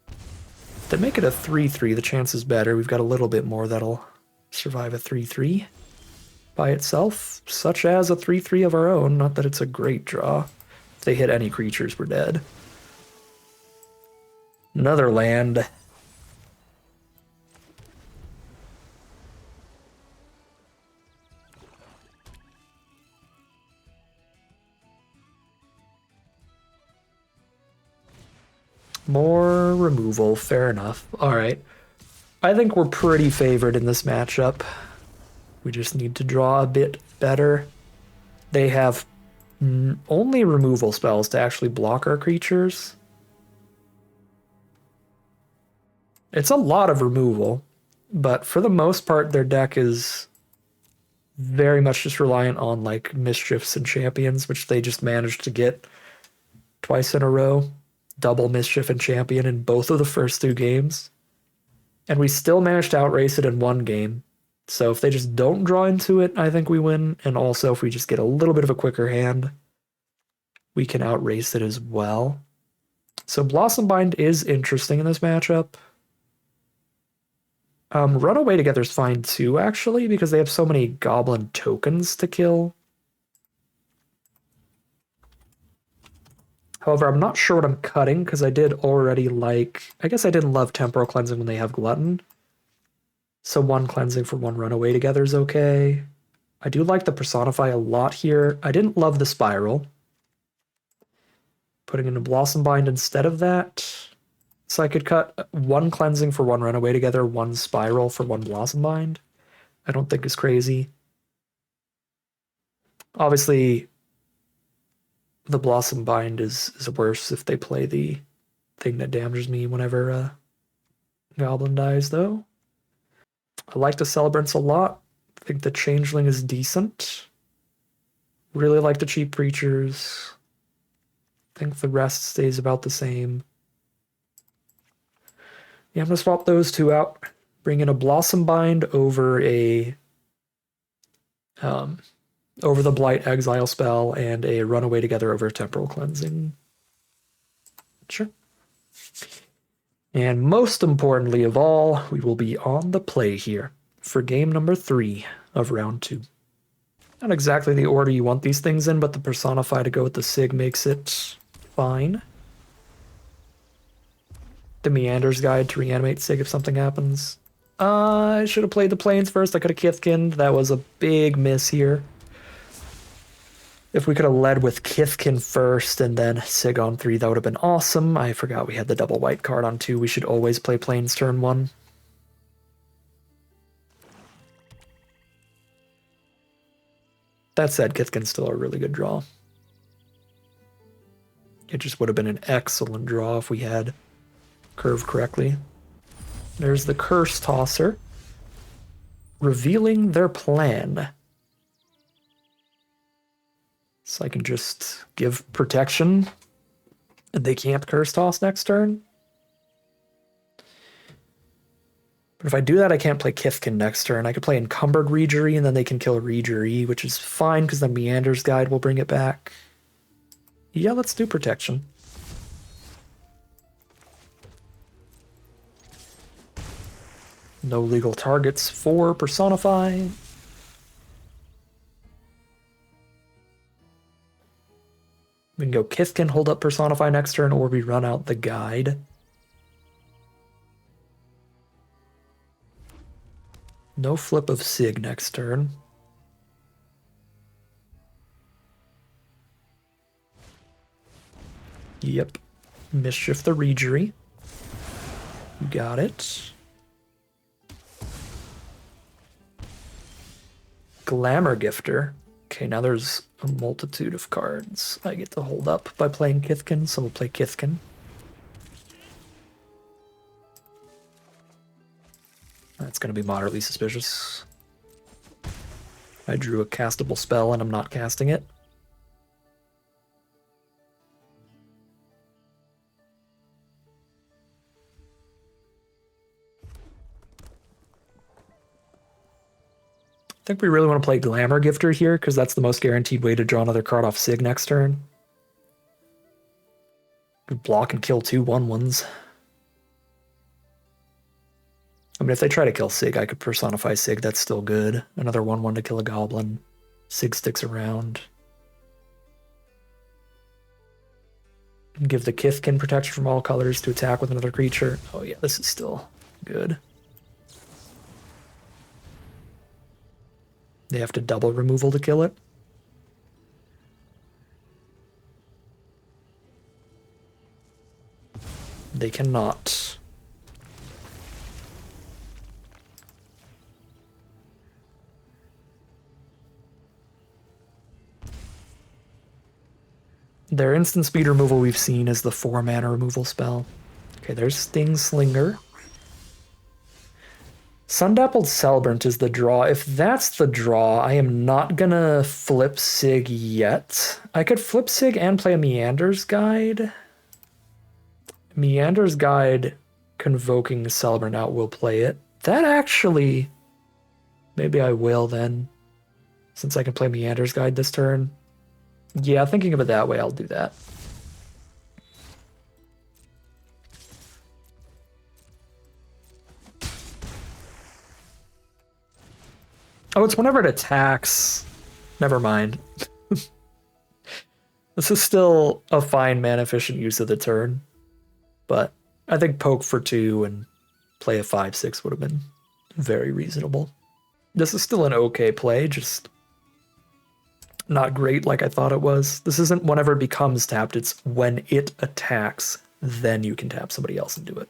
Speaker 1: If they make it a 3/3, the chance is better. We've got a little bit more that'll survive a 3/3 by itself, such as a 3/3 of our own. Not that it's a great draw. If they hit any creatures, we're dead. Another land. More removal, fair enough. All right. I think we're pretty favored in this matchup. We just need to draw a bit better. They have only removal spells to actually block our creatures. It's a lot of removal, but for the most part, their deck is very much just reliant on like Mischiefs and Champions, which they just managed to get twice in a row. Double Mischief and Champion in both of the first 2 games. And we still managed to outrace it in 1 game. So if they just don't draw into it, I think we win. And also if we just get a little bit of a quicker hand, we can outrace it as well. So Blossom Bind is interesting in this matchup. Runaway Together is fine too, actually, because they have so many goblin tokens to kill. However, I'm not sure what I'm cutting because I did already like... I guess I didn't love Temporal Cleansing when they have Glutton. So 1 Cleansing for 1 Runaway Together is okay. I do like the Personify a lot here. I didn't love the Spiral. Putting in a Blossom Bind instead of that. So I could cut 1 Cleansing for 1 Runaway Together, 1 Spiral for 1 Blossom Bind. I don't think is crazy. Obviously, the Blossom Bind is worse if they play the thing that damages me whenever Goblin dies, though. I like the Celebrants a lot. I think the Changeling is decent. Really like the cheap creatures. I think the rest stays about the same. Yeah, I'm going to swap those 2 out. Bring in a Blossom Bind over a... over the Blight Exile spell and a Runaway Together over Temporal Cleansing. Sure. And most importantly of all, we will be on the play here for game number 3 of round 2. Not exactly the order you want these things in, but the Personify to go with the Sig makes it fine. The Meander's Guide to reanimate Sig if something happens. I should have played the Plains first. I could have Kithkin'd. That was a big miss here. If we could have led with Kithkin first and then Sig on 3, that would have been awesome. I forgot we had the double white card on 2. We should always play Plains turn 1. That said, Kithkin's still a really good draw. It just would have been an excellent draw if we had curved correctly. There's the Curse Tosser, revealing their plan. So I can just give protection, and they can't Curse Toss next turn. But if I do that, I can't play Kithkin next turn. I could play Encumbered Reejerey, and then they can kill Reejerey, which is fine, because the Meander's Guide will bring it back. Yeah, let's do protection. No legal targets for Personify. We can go Kithkin, hold up Personify next turn, or we run out the Guide. No flip of Sig next turn. Yep. Mischief the Reejerey. You got it. Glamour Gifter. Okay, now there's a multitude of cards I get to hold up by playing Kithkin, so we'll play Kithkin. That's going to be moderately suspicious. I drew a castable spell and I'm not casting it. think we really want to play Glamour Gifter here because that's the most guaranteed way to draw another card off Sig next turn. We block and kill 2 1/1s. I mean, if they try to kill Sig, I could personify Sig. That's still good. Another 1/1 to kill a goblin. Sig sticks around. And give the Kithkin protection from all colors to attack with another creature. Oh yeah, this is still good. They have to double removal to kill it. They cannot. Their instant speed removal we've seen is the 4-mana removal spell. Okay, there's Sting Slinger. Sundappled Celebrant is the draw. If that's the draw, I am not gonna flip Sig yet. I could flip Sig and play a Meander's Guide. Meander's Guide convoking the Celebrant out will play it. That actually... Maybe I will then, since I can play Meander's Guide this turn. Yeah, thinking of it that way, I'll do that. Oh, it's whenever it attacks. Never mind. This is still a fine mana-efficient use of the turn. But I think poke for 2 and play a 5/6 would have been very reasonable. This is still an okay play, just not great like I thought it was. This isn't whenever it becomes tapped, it's when it attacks, then you can tap somebody else and do it.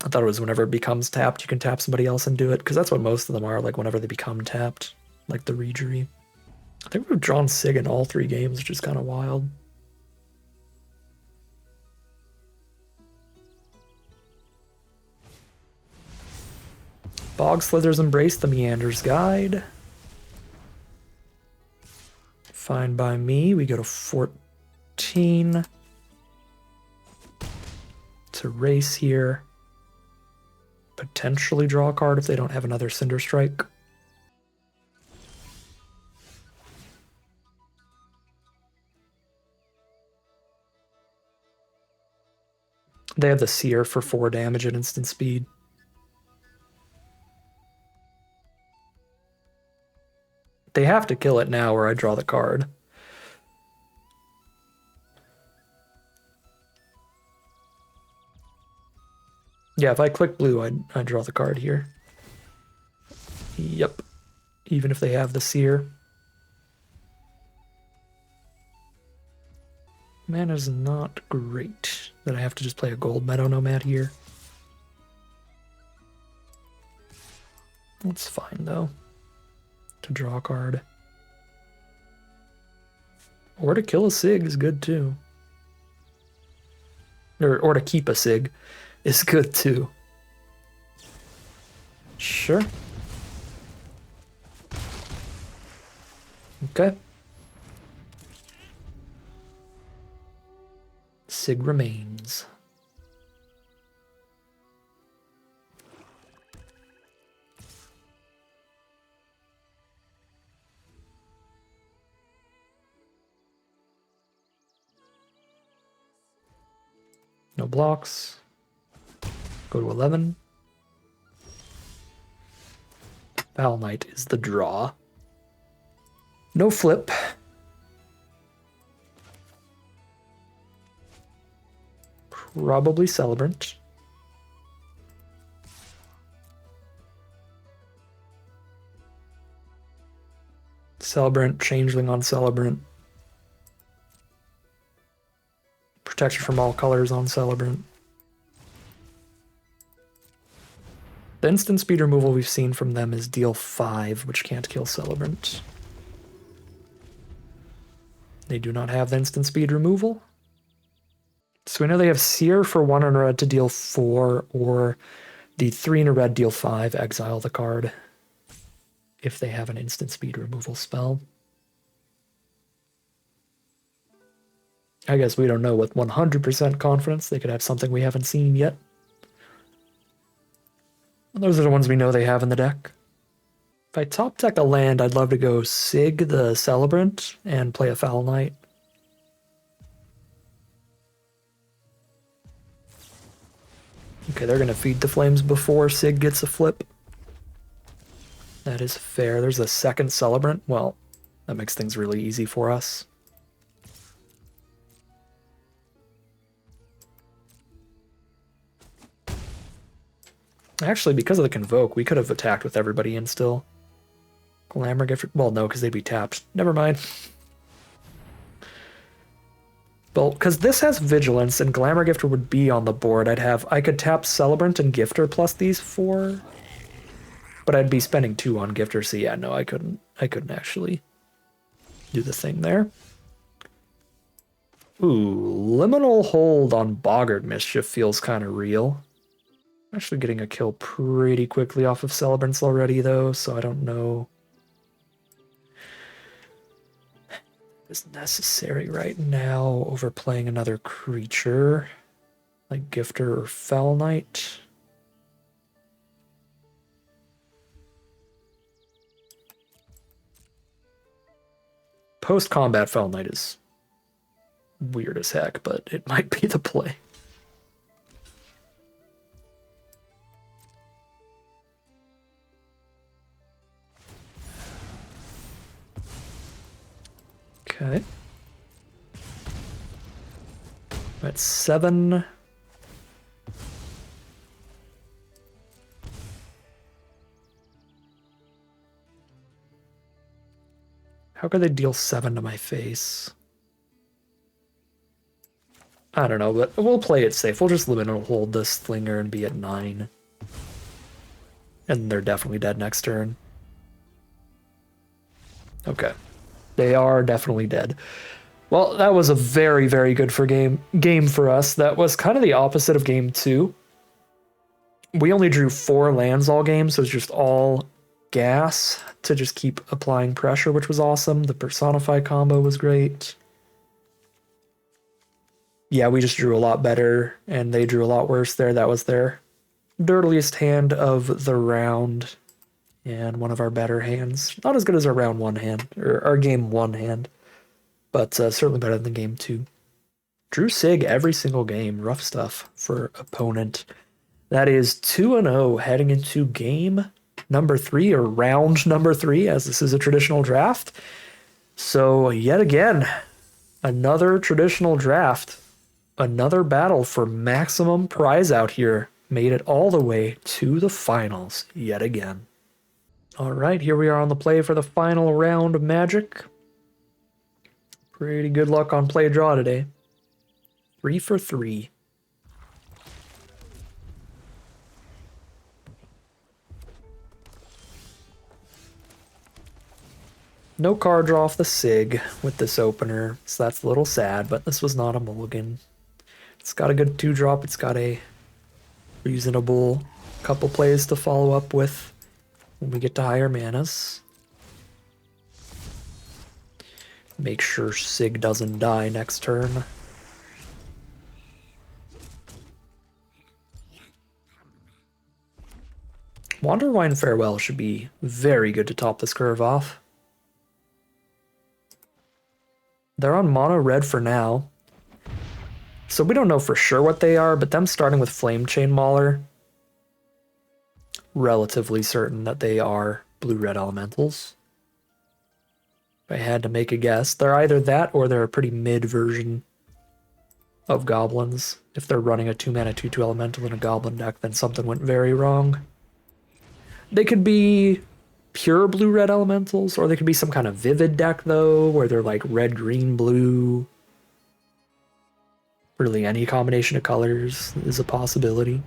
Speaker 1: I thought it was whenever it becomes tapped, you can tap somebody else and do it, because that's what most of them are, like whenever they become tapped, like the Reejerey. I think we've drawn Sig in all 3 games, which is kind of wild. Bog Slithers Embrace, the Meander's Guide. Fine by me. We go to 14. To race here. Potentially draw a card if they don't have another Cinder Strike. They have the Seer for 4 damage at instant speed. They have to kill it now or I draw the card. Yeah, if I click blue, I draw the card here. Yep. Even if they have the Seer. Mana's not great. That I have to just play a Gold Meadow Nomad here. That's fine, though. To draw a card. Or to kill a Sig is good, too. Or to keep a Sig is good, too. Sure. Okay. Sig remains. No blocks. Go to 11. Foul Knight is the draw. No flip. Probably Celebrant. Celebrant, Changeling on Celebrant. Protection from all colors on Celebrant. The instant speed removal we've seen from them is deal 5, which can't kill Celebrant. They do not have the instant speed removal. So we know they have Seer for 1 in a red to deal 4, or the 3 in a red deal 5, exile the card, if they have an instant speed removal spell. I guess we don't know with 100% confidence. They could have something we haven't seen yet. Those are the ones we know they have in the deck. If I top deck a land, I'd love to go Sig the Celebrant and play a Foul Knight. Okay, they're going to feed the flames before Sig gets a flip. That is fair. There's a second Celebrant. Well, that makes things really easy for us. Actually, because of the Convoke, we could have attacked with everybody in still. Glamour Gift... Well, no, because they'd be tapped. Never mind. Well, because this has Vigilance, and Glamour Gifter would be on the board. I could tap Celebrant and Gifter plus these 4. But I'd be spending 2 on Gifter, so yeah, no, I couldn't actually do the thing there. Ooh, Liminal Hold on Boggart Mischief feels kind of real. Actually getting a kill pretty quickly off of Celebrants already, though, so I don't know is necessary right now. Overplaying another creature like Gifter or Fell Knight. Post-combat Fell Knight is weird as heck, but it might be the play. Okay. That's 7. How could they deal 7 to my face? I don't know, but we'll play it safe. We'll just Liminal Hold this Slinger and be at 9. And they're definitely dead next turn. Okay. They are definitely dead. Well, that was a very, very good game for us. That was kind of the opposite of game 2. We only drew 4 lands all game, so it's just all gas to just keep applying pressure, which was awesome. The Personify combo was great. Yeah, we just drew a lot better, and they drew a lot worse there. That was their dirtiest hand of the round. And one of our better hands. Not as good as our round 1 hand, or our game 1 hand, but certainly better than game 2. Drew Sig every single game. Rough stuff for opponent. That is 2-0 heading into game number 3, or round number 3, as this is a traditional draft. So yet again, another traditional draft. Another battle for maximum prize out here. Made it all the way to the finals yet again. All right, here we are on the play for the final round of Magic. Pretty good luck on play draw today. 3 for 3. No card draw off the Sig with this opener, so that's a little sad, but this was not a mulligan. It's got a good 2-drop. It's got a reasonable couple plays to follow up with when we get to higher manas. Make sure Sig doesn't die next turn. Wanderwine Farewell should be very good to top this curve off. They're on mono red for now. So we don't know for sure what they are, but them starting with Flame Chain Mauler, relatively certain that they are blue-red elementals. If I had to make a guess, they're either that or they're a pretty mid version of goblins. If they're running a 2-mana 2/2 elemental in a goblin deck, then something went very wrong. They could be pure blue-red elementals, or they could be some kind of vivid deck, though, where they're like red, green, blue. Really, any combination of colors is a possibility.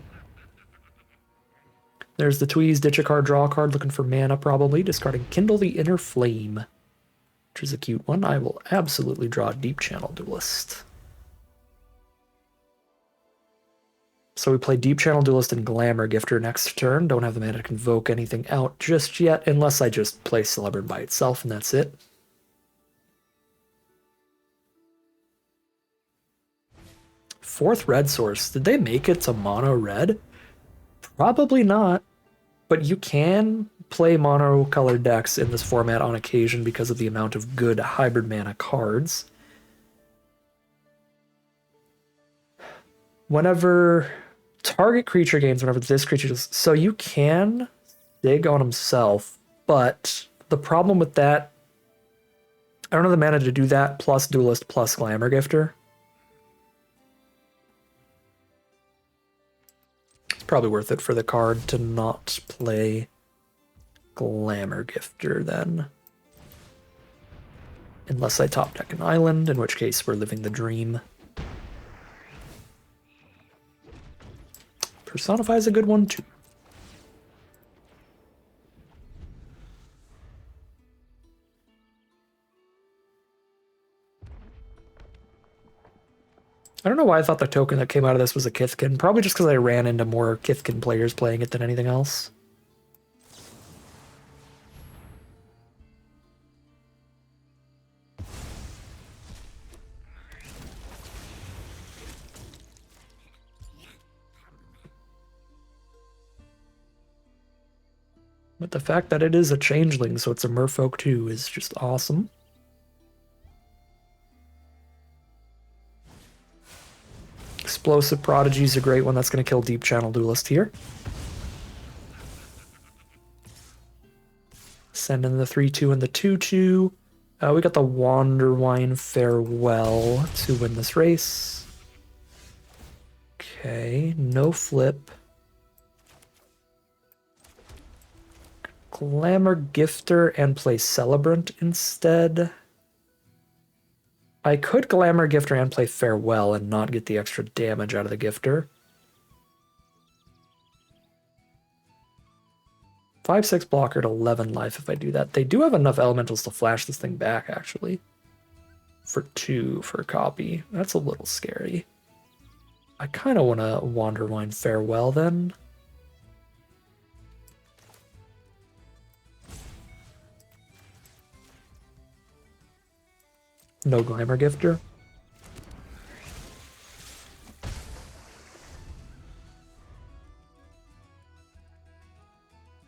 Speaker 1: There's the Tweeze, ditch a card, draw a card, looking for mana probably, discarding Kindle the Inner Flame, which is a cute one. I will absolutely draw Deep Channel Duelist. So we play Deep Channel Duelist and Glamour Gifter next turn. Don't have the mana to convoke anything out just yet, unless I just play Celebrant by itself, and that's it. Fourth red source. Did they make it to mono red? Probably not. But you can play mono-colored decks in this format on occasion because of the amount of good hybrid mana cards. Whenever target creature gains, whenever this creature does, so you can dig on himself, but the problem with that, I don't have the mana to do that, plus Duelist, plus Glamour Gifter. It's probably worth it for the card to not play Glamour Gifter then. Unless I top deck an island, in which case we're living the dream. Personify is a good one too. I don't know why I thought the token that came out of this was a Kithkin. Probably just because I ran into more Kithkin players playing it than anything else. But the fact that it is a changeling, so it's a merfolk too, is just awesome. Explosive Prodigy is a great one. That's going to kill Deep Channel Duelist here. Send in the 3-2 and the 2-2. We got the Wanderwine Farewell to win this race. Okay, no flip. Glamour Gifter and play Celebrant instead. I could Glamour Gifter and play Farewell and not get the extra damage out of the Gifter. 5/6 blocker at 11 life if I do that. They do have enough elementals to flash this thing back, actually. For 2 for a copy. That's a little scary. I kind of want to Wanderwine Farewell then. No Glamour Gifter.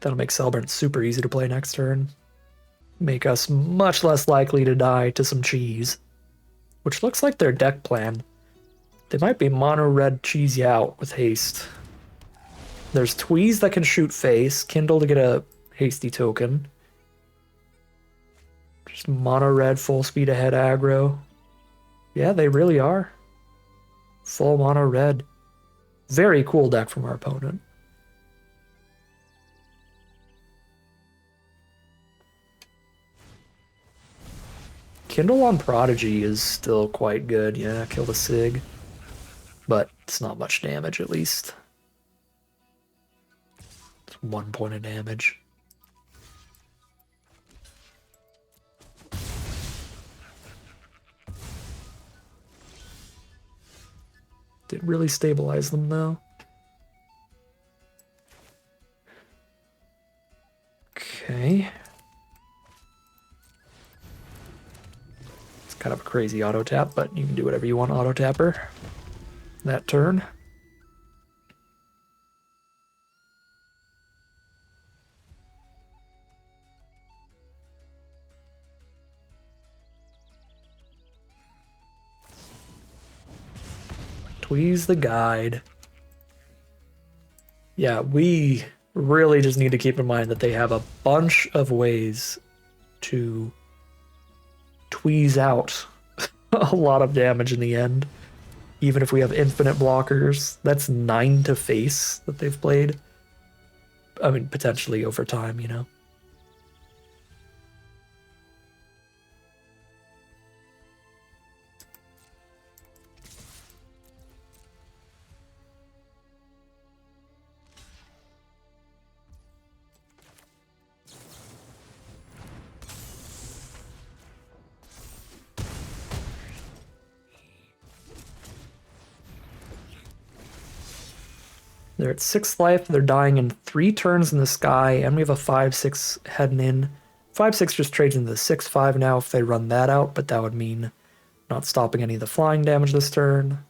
Speaker 1: That'll make Celebrant super easy to play next turn. Make us much less likely to die to some cheese. Which looks like their deck plan. They might be mono red cheese you out with haste. There's Tweeze that can shoot face, Kindle to get a hasty token. Just mono red, full speed ahead aggro. Yeah, they really are. Full mono red. Very cool deck from our opponent. Kindle on Prodigy is still quite good. Yeah, kill the Sig. But it's not much damage, at least. It's 1 point of damage. Didn't really stabilize them, though. Okay. It's kind of a crazy auto tap, but you can do whatever you want, auto tapper. That turn. Tweeze the guide. Yeah, we really just need to keep in mind that they have a bunch of ways to tweeze out a lot of damage in the end. Even if we have infinite blockers, that's 9 to face that they've played. I mean, potentially over time, you know. They're at 6th life, they're dying in 3 turns in the sky, and we have a 5/6 heading in. 5/6 just trades into the 6/5 now if they run that out, but that would mean not stopping any of the flying damage this turn.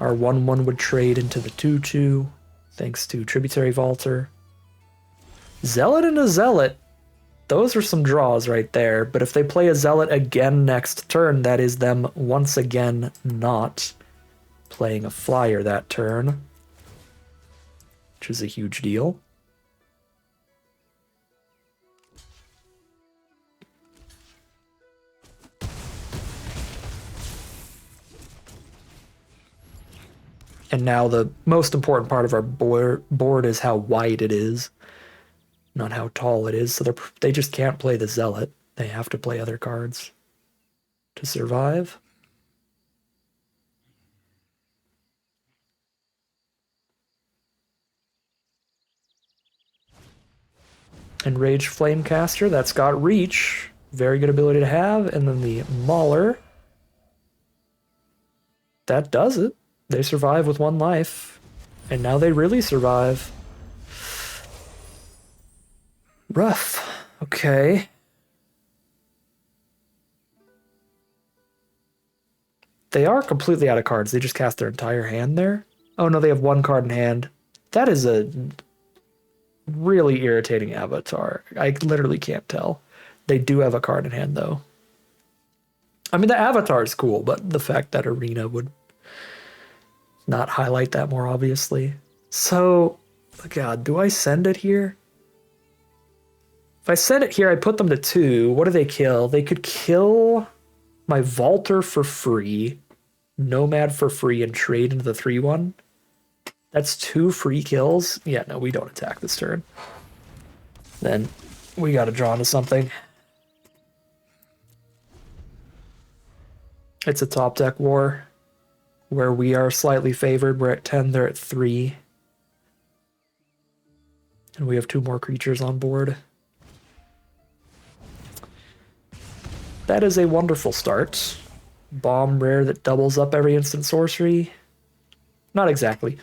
Speaker 1: Our 1/1 would trade into the 2/2. thanks to Tributary Vaulter. Zealot and a Zealot. Those are some draws right there, but if they play a Zealot again next turn, that is them once again not playing a flyer that turn, which is a huge deal. And now the most important part of our board is how wide it is, not how tall it is. So they just can't play the Zealot. They have to play other cards to survive. Enraged Flamecaster, that's got reach. Very good ability to have. And then the Mauler. That does it. They survive with 1 life. And now they really survive. Rough. Okay. They are completely out of cards. They just cast their entire hand there. Oh no, they have 1 card in hand. That is a really irritating avatar. I literally can't tell. They do have a card in hand though. I mean, the avatar is cool, but the fact that Arena would not highlight that more obviously. So, God, do I send it here? If I send it here, I put them to 2. What do they kill? They could kill my Vaulter for free, Nomad for free, and trade into the 3/1. That's 2 free kills. Yeah, no, we don't attack this turn. Then we gotta draw into something. It's a top deck war where we are slightly favored. We're at 10, they're at 3. And we have 2 more creatures on board. That is a wonderful start. Bomb rare that doubles up every instant sorcery. Not exactly.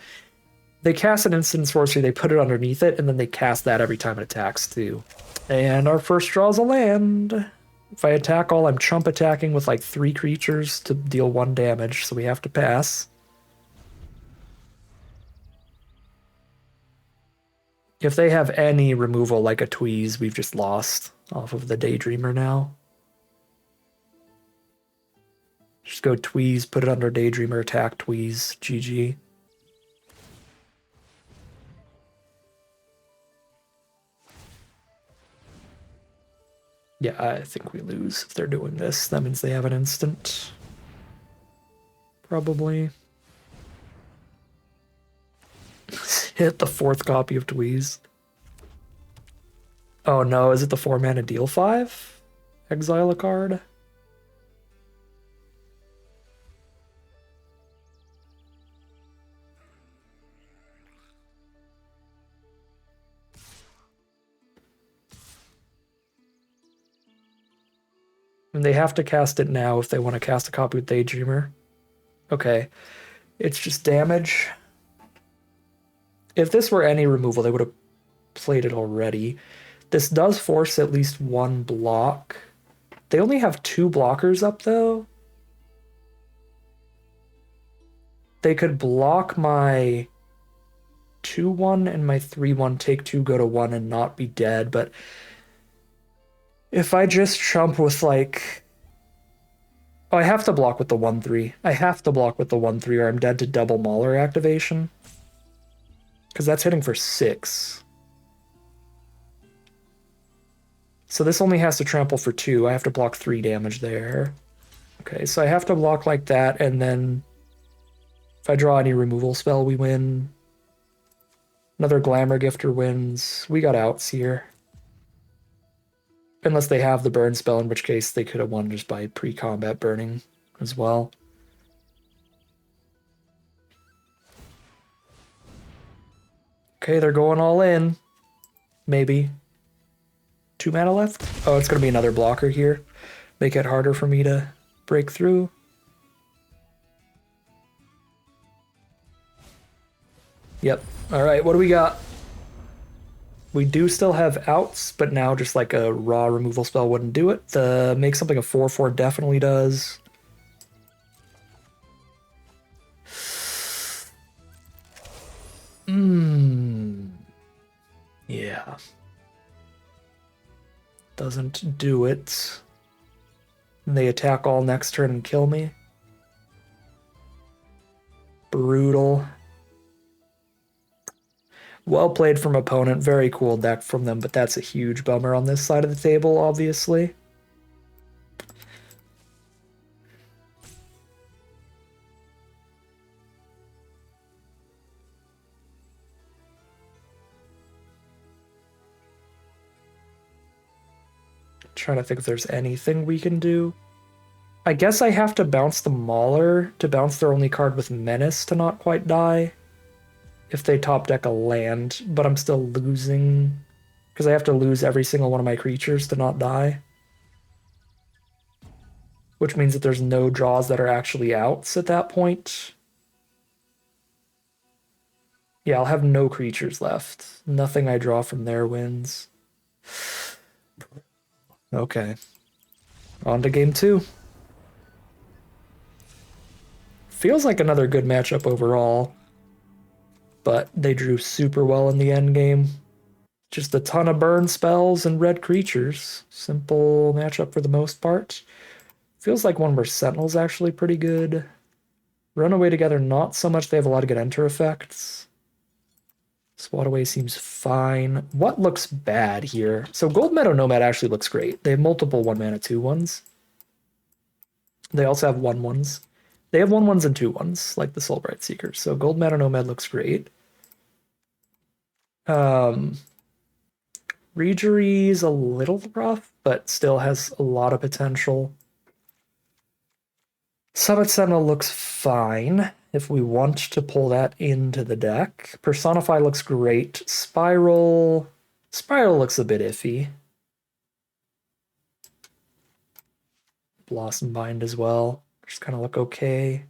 Speaker 1: They cast an instant sorcery, they put it underneath it, and then they cast that every time it attacks too. And our first draw is a land. If I attack all, I'm chump attacking with like 3 creatures to deal 1 damage, so we have to pass. If they have any removal like a Tweeze, we've just lost off of the Daydreamer now. Just go Tweeze, put it under Daydreamer, attack Tweeze, GG. Yeah, I think we lose if they're doing this. That means they have an instant. Probably. Hit the 4th copy of Tweeze. Oh no, is it the 4-mana deal 5? Exile a card? And they have to cast it now if they want to cast a copy with Daydreamer. Okay. It's just damage. If this were any removal, they would have played it already. This does force at least 1 block. They only have 2 blockers up, though. They could block my 2/1 and my 3/1, take 2, go to 1, and not be dead, but if I just chump with like... Oh, I have to block with the 1/3. I have to block with the 1/3 or I'm dead to double Mauler activation. Because that's hitting for 6. So this only has to trample for 2. I have to block 3 damage there. Okay, so I have to block like that, and then if I draw any removal spell, we win. Another Glamour Gifter wins. We got outs here. Unless they have the burn spell, in which case they could have won just by pre-combat burning as well. Okay, they're going all in. Maybe. 2 mana left? Oh, it's going to be another blocker here. Make it harder for me to break through. Yep. Alright, what do we got? We do still have outs, but now just like a raw removal spell wouldn't do it. The make something a 4/4 definitely does. Yeah. Doesn't do it. And they attack all next turn and kill me. Brutal. Well played from opponent. Very cool deck from them, but that's a huge bummer on this side of the table, obviously. Trying to think if there's anything we can do. I guess I have to bounce the Mauler to bounce their only card with Menace to not quite die. If they top deck a land, but I'm still losing because I have to lose every single one of my creatures to not die. Which means that there's no draws that are actually outs at that point. Yeah, I'll have no creatures left. Nothing I draw from there wins. Okay. On to game 2. Feels like another good matchup overall, but they drew super well in the end game. Just a ton of burn spells and red creatures. Simple matchup for the most part. Feels like one where Sentinel's actually pretty good. Runaway together, not so much. They have a lot of good enter effects. Swat away seems fine. What looks bad here? So Gold Meadow Nomad actually looks great. They have multiple 1-mana 2/1s. They also have 1/1s. They have 1/1s and 2/1s, like the Soulbright Seeker. So Gold Meadow Nomad looks great. Regery's a little rough, but still has a lot of potential. Summit Sentinel looks fine if we want to pull that into the deck. Personify looks great. Spiral looks a bit iffy. Blossom Bind as well. Just kind of look okay.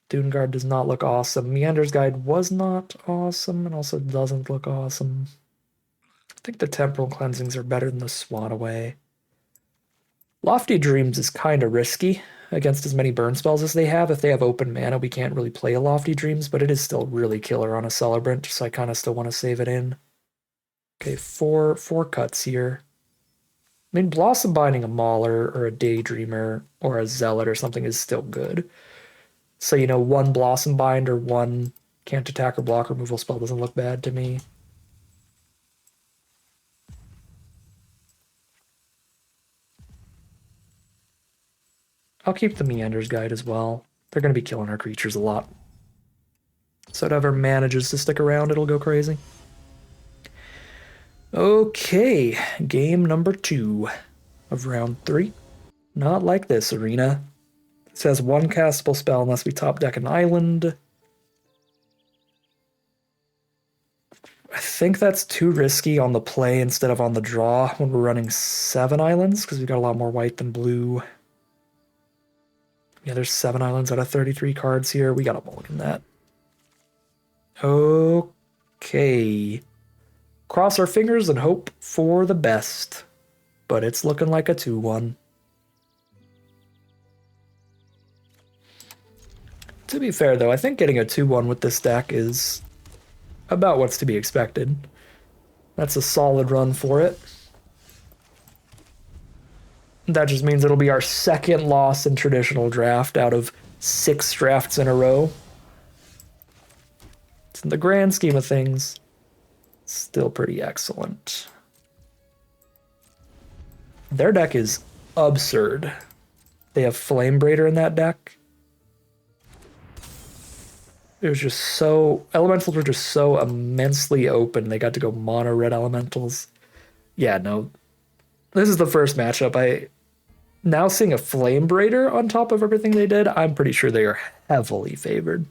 Speaker 1: Dune Guard does not look awesome. Meander's Guide was not awesome and also doesn't look awesome. I think the Temporal Cleansings are better than the Swan Away. Lofty Dreams is kind of risky against as many burn spells as they have. If they have open mana, we can't really play a Lofty Dreams, but it is still really killer on a Celebrant, so I kind of still want to save it in. Okay, four cuts here. I mean, Blossom Binding a Mauler or a Daydreamer or a Zealot or something is still good. So, you know, one Blossom Bind or one can't attack or block removal spell doesn't look bad to me. I'll keep the Meander's Guide as well. They're going to be killing our creatures a lot. So whatever manages to stick around, it'll go crazy. Okay, game number 2 of round 3. Not like this, Arena. It says one castable spell unless we top deck an island. I think that's too risky on the play instead of on the draw when we're running 7 islands, because we've got a lot more white than blue. Yeah, there's 7 islands out of 33 cards here. We gotta mulligan that. Okay. Cross our fingers and hope for the best. But it's looking like a 2-1. To be fair, though, I think getting a 2-1 with this deck is about what's to be expected. That's a solid run for it. That just means it'll be our second loss in traditional draft out of 6 drafts in a row. It's in the grand scheme of things, still pretty excellent. Their deck is absurd. They have Flame Braider in that deck. It was just so... Elementals were just so immensely open. They got to go mono red elementals. Yeah, no. This is the first matchup. Now seeing a Flame Braider on top of everything they did, I'm pretty sure they are heavily favored.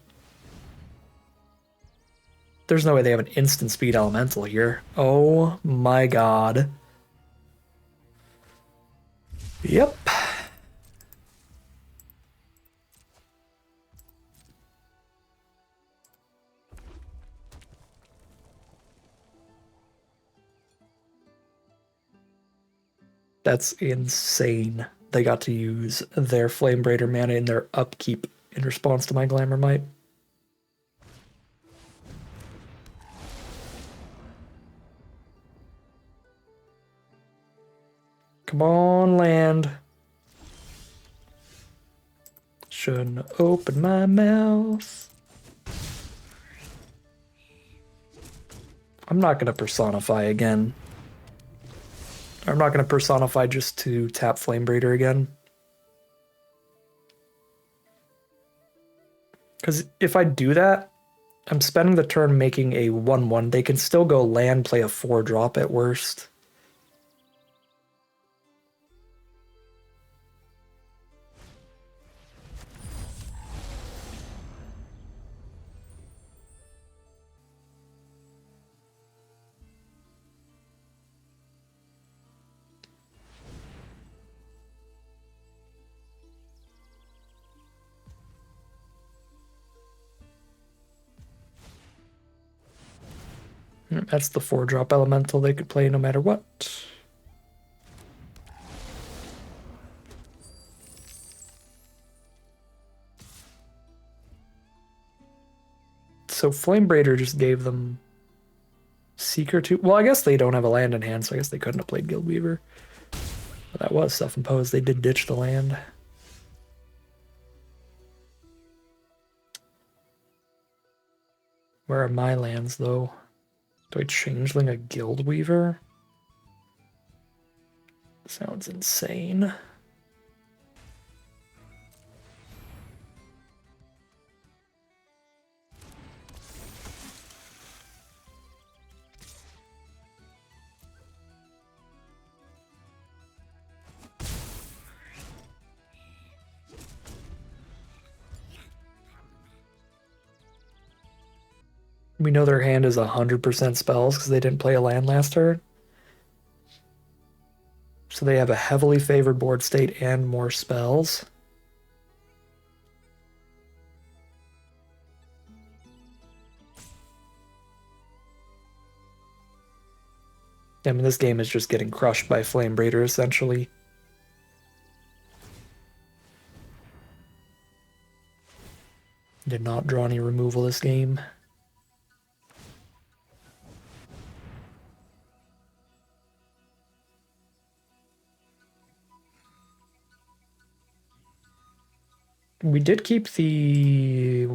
Speaker 1: There's no way they have an instant speed elemental here. Oh my god. Yep. That's insane. They got to use their Flame Braider mana in their upkeep in response to my Glamour Might. Come on, land. Shouldn't open my mouth. I'm not going to personify again. I'm not going to personify just to tap Flame Breeder again. Because if I do that, I'm spending the turn making a 1/1. They can still go land, play a 4-drop at worst. That's the 4-drop elemental they could play no matter what. So Flame Breeder just gave them Seeker 2. Well, I guess they don't have a land in hand, so I guess they couldn't have played Guildweaver. But that was self-imposed. They did ditch the land. Where are my lands, though? Do I Changeling a Guildweaver? Sounds insane. We know their hand is 100% spells because they didn't play a land last turn. So they have a heavily favored board state and more spells. I mean, this game is just getting crushed by Flame Breeder, essentially. Did not draw any removal this game. We did keep the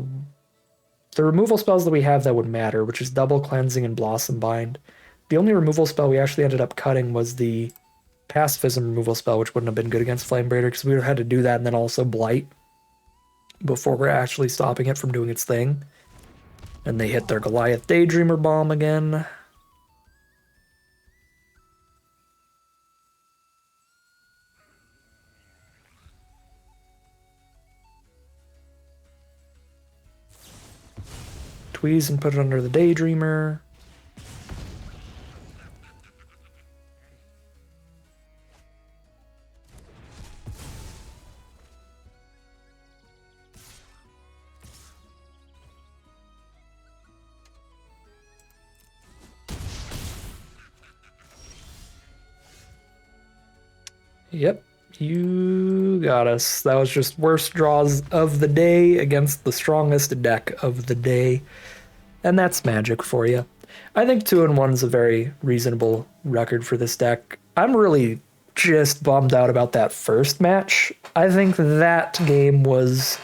Speaker 1: removal spells that we have that would matter, which is Double Cleansing and Blossom Bind. The only removal spell we actually ended up cutting was the Pacifism removal spell, which wouldn't have been good against Flame Breeder because we would have had to do that and then also Blight before we're actually stopping it from doing its thing. And they hit their Goliath Daydreamer Bomb again. Tweeze and put it under the Daydreamer. Yep, you got us. That was just worst draws of the day against the strongest deck of the day. And that's magic for you. I think 2-1 is a very reasonable record for this deck. I'm really just bummed out about that first match. I think that game was...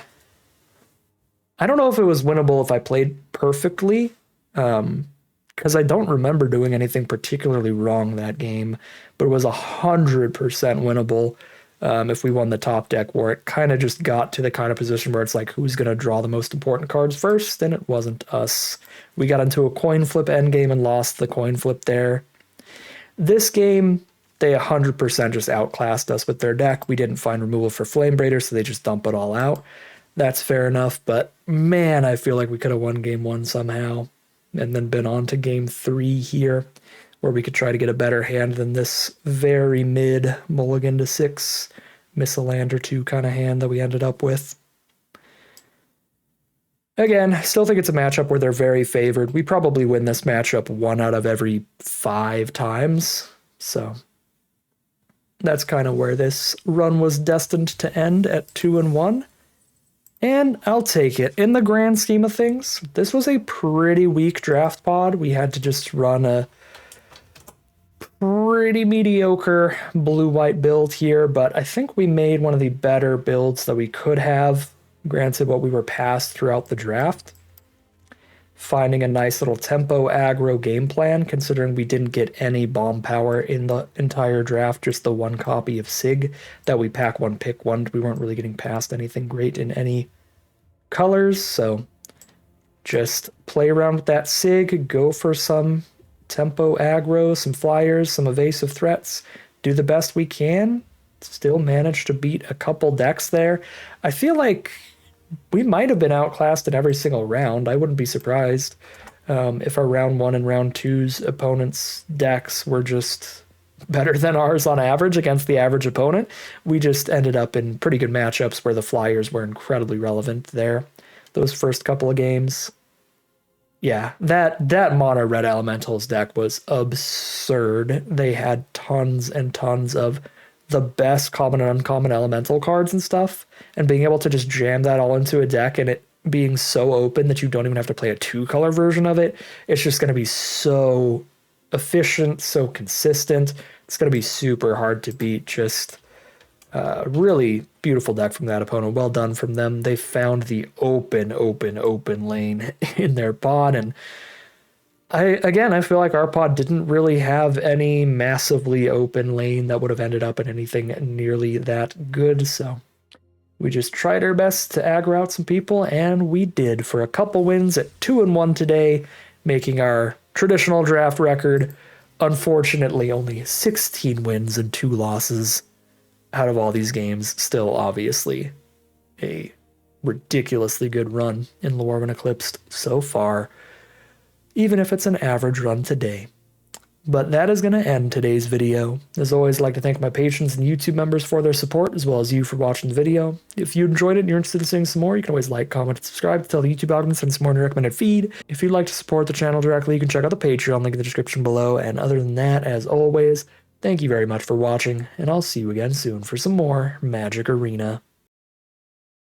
Speaker 1: I don't know if it was winnable if I played perfectly, because I don't remember doing anything particularly wrong that game, but it was 100% winnable if we won the top deck war. It kind of just got to the kind of position where it's like, who's going to draw the most important cards first? And it wasn't us. We got into a coin flip endgame and lost the coin flip there. This game, they 100% just outclassed us with their deck. We didn't find removal for Flame Breeder, so they just dump it all out. That's fair enough, but man, I feel like we could have won game 1 somehow and then been on to game 3 here, where we could try to get a better hand than this very mid mulligan to 6, miss a land or 2 kind of hand that we ended up with. Again, I still think it's a matchup where they're very favored. We probably win this matchup 1 out of every 5 times, so that's kind of where this run was destined to end at 2-1. And I'll take it. In the grand scheme of things, this was a pretty weak draft pod. We had to just run a pretty mediocre blue-white build here, but I think we made one of the better builds that we could have, granted what we were passed throughout the draft. Finding a nice little tempo aggro game plan, considering we didn't get any bomb power in the entire draft, just the one copy of Sig that we pack one, pick one. We weren't really getting past anything great in any colors, so just play around with that Sig, go for some tempo aggro, some flyers, some evasive threats, do the best we can, still manage to beat a couple decks there. I feel like we might have been outclassed in every single round. I wouldn't be surprised if our round one and round two's opponents' decks were just better than ours on average against the average opponent. We just ended up in pretty good matchups where the flyers were incredibly relevant there. Those first couple of games. Yeah, that mono red elementals deck was absurd. They had tons and tons of the best common and uncommon elemental cards and stuff, and being able to just jam that all into a deck and it being so open that you don't even have to play a two-color version of it, it's just going to be so efficient, so consistent. It's going to be super hard to beat. Just really beautiful deck from that opponent. Well done from them. They found the open lane in their pod, and I feel like our pod didn't really have any massively open lane that would have ended up in anything nearly that good, so we just tried our best to aggro out some people, and we did for a couple wins at 2-1 today, making our traditional draft record. Unfortunately, only 16 wins and 2 losses out of all these games. Still, obviously, a ridiculously good run in Lorwyn Eclipsed so far, even if it's an average run today. But that is going to end today's video. As always, I'd like to thank my patrons and YouTube members for their support, as well as you for watching the video. If you enjoyed it and you're interested in seeing some more, you can always like, comment, and subscribe to tell the YouTube algorithm to send some more in your recommended feed. If you'd like to support the channel directly, you can check out the Patreon link in the description below. And other than that, as always, thank you very much for watching, and I'll see you again soon for some more Magic Arena.